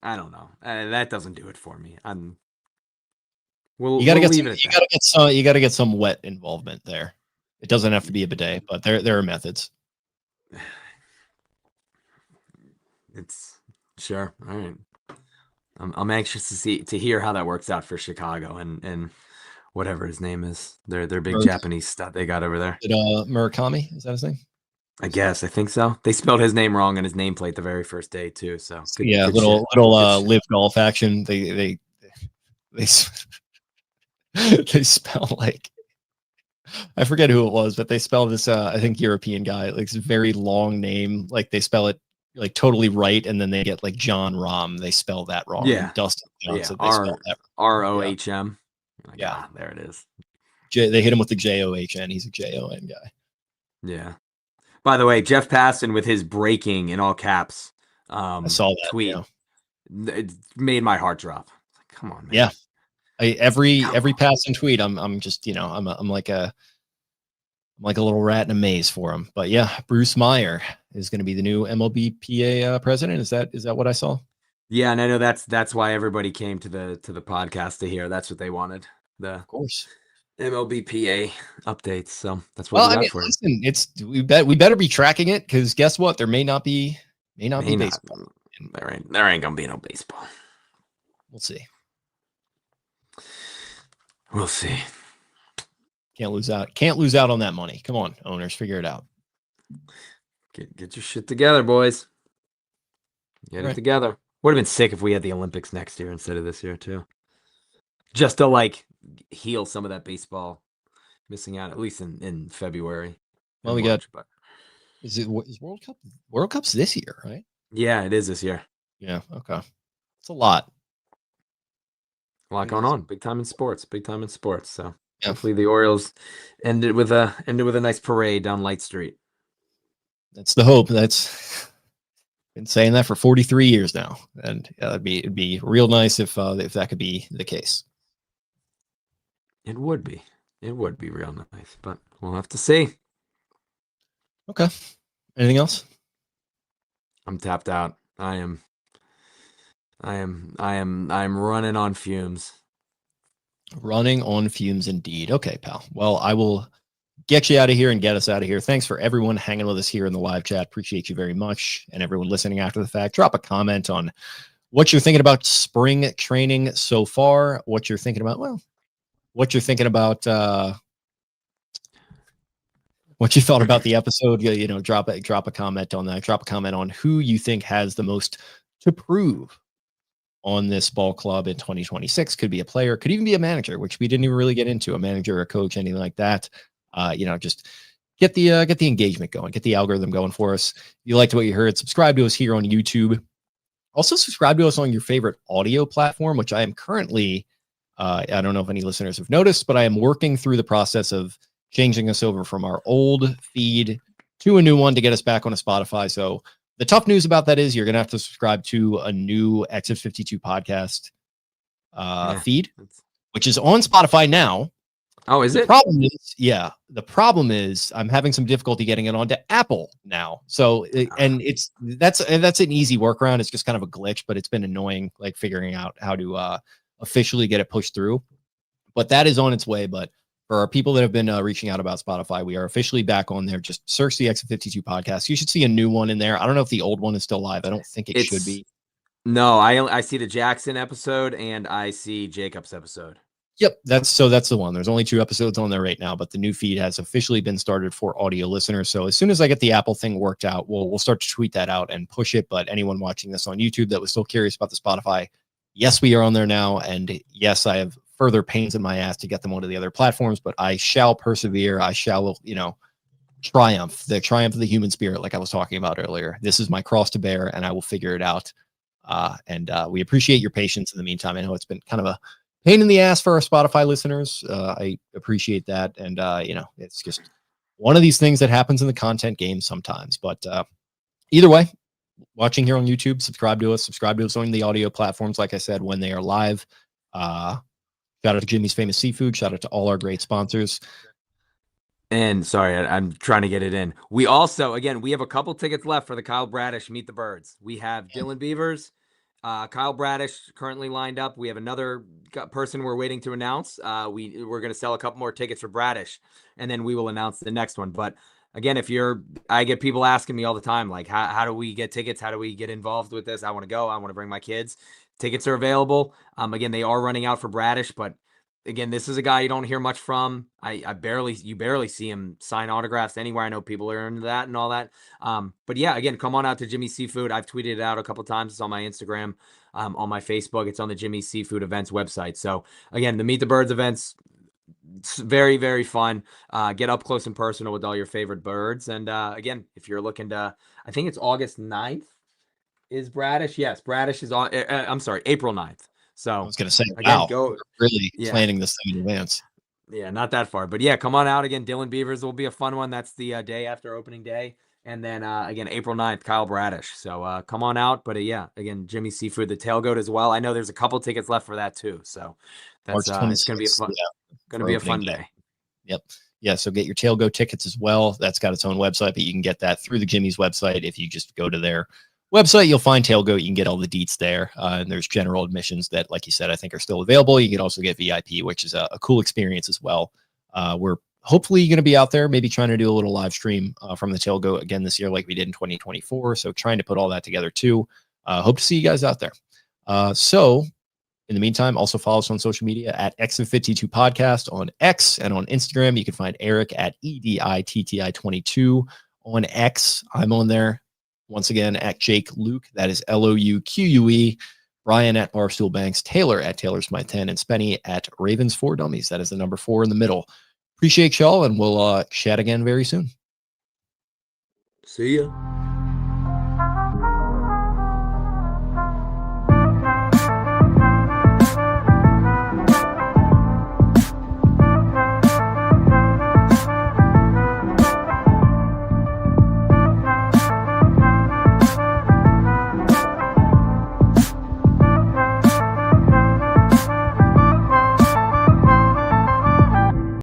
I don't know. That doesn't do it for me. You got to get some wet involvement there. It doesn't have to be a bidet, but there are methods. It's sure. All right. I'm anxious to hear how that works out for Chicago and whatever his name is. Their big Japanese stud they got over there. Murakami, is that his name? I guess. I think so. They spelled his name wrong on his nameplate the very first day too. So good little live golf action. They they spell like, I forget who it was, but they spell this I think European guy, like, it's a very long name. Like, they spell it like totally right, and then they get like John Rahm. They spell that wrong. Yeah, and Dustin Johnson. They spell that Rohm. Yeah, there it is. They hit him with the JOHN. He's a JON guy. Yeah. By the way, Jeff Passan with his breaking in all caps. I saw that tweet. It made my heart drop. Come on, man. Yeah. Every passing tweet, I'm just, I'm like a little rat in a maze for him. But yeah, Bruce Meyer is going to be the new MLBPA president. Is that what I saw? Yeah, and I know that's why everybody came to the podcast to hear. That's what they wanted. Of course. MLBPA updates. So that's what we got for it. We better be tracking it, because guess what? There may not be baseball. There ain't gonna be no baseball. We'll see. We'll see. Can't lose out on that money. Come on, owners, figure it out. Get your shit together, boys. Get it together. Would have been sick if we had the Olympics next year instead of this year too. Just to like heal some of that baseball missing out, at least in February. Well, is World Cup? World Cup's this year, right? Yeah, it is this year. Yeah. Okay. It's a lot. A lot going on. Big time in sports. So hopefully the Orioles ended with a nice parade down Light Street. That's the hope. That's been saying that for 43 years now, and it'd be real nice if that could be the case. It would be real nice, but we'll have to see. Okay. Anything else? I'm tapped out. I am running on fumes. Running on fumes indeed. Okay, pal. Well, I will get you out of here and get us out of here. Thanks for everyone hanging with us here in the live chat. Appreciate you very much. And everyone listening after the fact, drop a comment on what you're thinking about spring training so far, what you're thinking about, what you thought about the episode. Drop a comment on that. Drop a comment on who you think has the most to prove on this ball club in 2026. Could be a player, could even be a manager, which we didn't even really get into, a manager or a coach, anything like that. Just get the engagement going, get the algorithm going for us. If you liked what you heard, subscribe to us here on YouTube. Also subscribe to us on your favorite audio platform, which I am currently, I don't know if any listeners have noticed, but I am working through the process of changing us over from our old feed to a new one to get us back on a Spotify. So the tough news about that is you're going to have to subscribe to a new Exit 52 podcast feed, which is on Spotify now. Oh, is the it? The problem is I'm having some difficulty getting it onto Apple now. So, that's an easy workaround. It's just kind of a glitch, but it's been annoying, like figuring out how to officially get it pushed through. But that is on its way. But for our people that have been reaching out about Spotify, we are officially back on there. Just search the Exit 52 podcast. You should see a new one in there. I don't know if the old one is still live. I don't think it should be. No, I see the Jackson episode and I see Jacob's episode. Yep, that's the one. There's only 2 episodes on there right now, but the new feed has officially been started for audio listeners. So as soon as I get the Apple thing worked out, we'll start to tweet that out and push it. But anyone watching this on YouTube that was still curious about the Spotify, yes, we are on there now, and yes, I have further pains in my ass to get them onto the other platforms, but I shall persevere. I shall, triumph the human spirit, like I was talking about earlier. This is my cross to bear, and I will figure it out. And we appreciate your patience in the meantime. I know it's been kind of a pain in the ass for our Spotify listeners. I appreciate that. And, it's just one of these things that happens in the content game sometimes. But either way, watching here on YouTube, subscribe to us on the audio platforms, like I said, when they are live. Shout out to Jimmy's Famous Seafood. Shout out to all our great sponsors. And sorry, I'm trying to get it in. We also, again, we have a couple tickets left for the Kyle Bradish Meet the Birds. We have Dylan Beavers, Kyle Bradish currently lined up. We have another person we're waiting to announce. We're going to sell a couple more tickets for Bradish, and then we will announce the next one. But again, I get people asking me all the time, like, how do we get tickets? How do we get involved with this? I want to go. I want to bring my kids. Tickets are available. Again, they are running out for Bradish, but again, this is a guy you don't hear much from. You barely see him sign autographs anywhere. I know people are into that and all that. But yeah, again, come on out to Jimmy's Seafood. I've tweeted it out a couple times. It's on my Instagram, on my Facebook. It's on the Jimmy's Seafood events website. So again, the Meet the Birds events, it's very, very fun. Get up close and personal with all your favorite birds. And again, if you're looking to, I think it's August 9th is Bradish. Yes, Bradish is on. I'm sorry, April 9th. So I was going to say, again, wow, really planning this thing in advance. Yeah, not that far, but yeah, come on out again. Dylan Beavers will be a fun one. That's the day after opening day. And then again, April 9th, Kyle Bradish. So come on out. But yeah, again, Jimmy's Seafood, the tailgate as well. I know there's a couple tickets left for that too. So that's it's going to be a fun day. Yep. Yeah. So get your tailgate tickets as well. That's got its own website, but you can get that through the Jimmy's website. If you just go to their website, you'll find tailgate. You can get all the deets there. And there's general admissions that, like you said, I think are still available. You can also get VIP, which is a cool experience as well. We're hopefully going to be out there, maybe trying to do a little live stream from the tailgate again this year, like we did in 2024. So trying to put all that together too. Hope to see you guys out there. So in the meantime, also follow us on social media at Exit52 Podcast on X and on Instagram. You can find Eric at EDITTI22 on X. I'm on there. Once again, at Jake Luke, that is LOUQUE, Brian at Barstool Banks, Taylor at Taylor Smythe 10, and Spenny at Ravens 4 Dummies. That is the number 4 in the middle. Appreciate y'all, and we'll chat again very soon. See ya.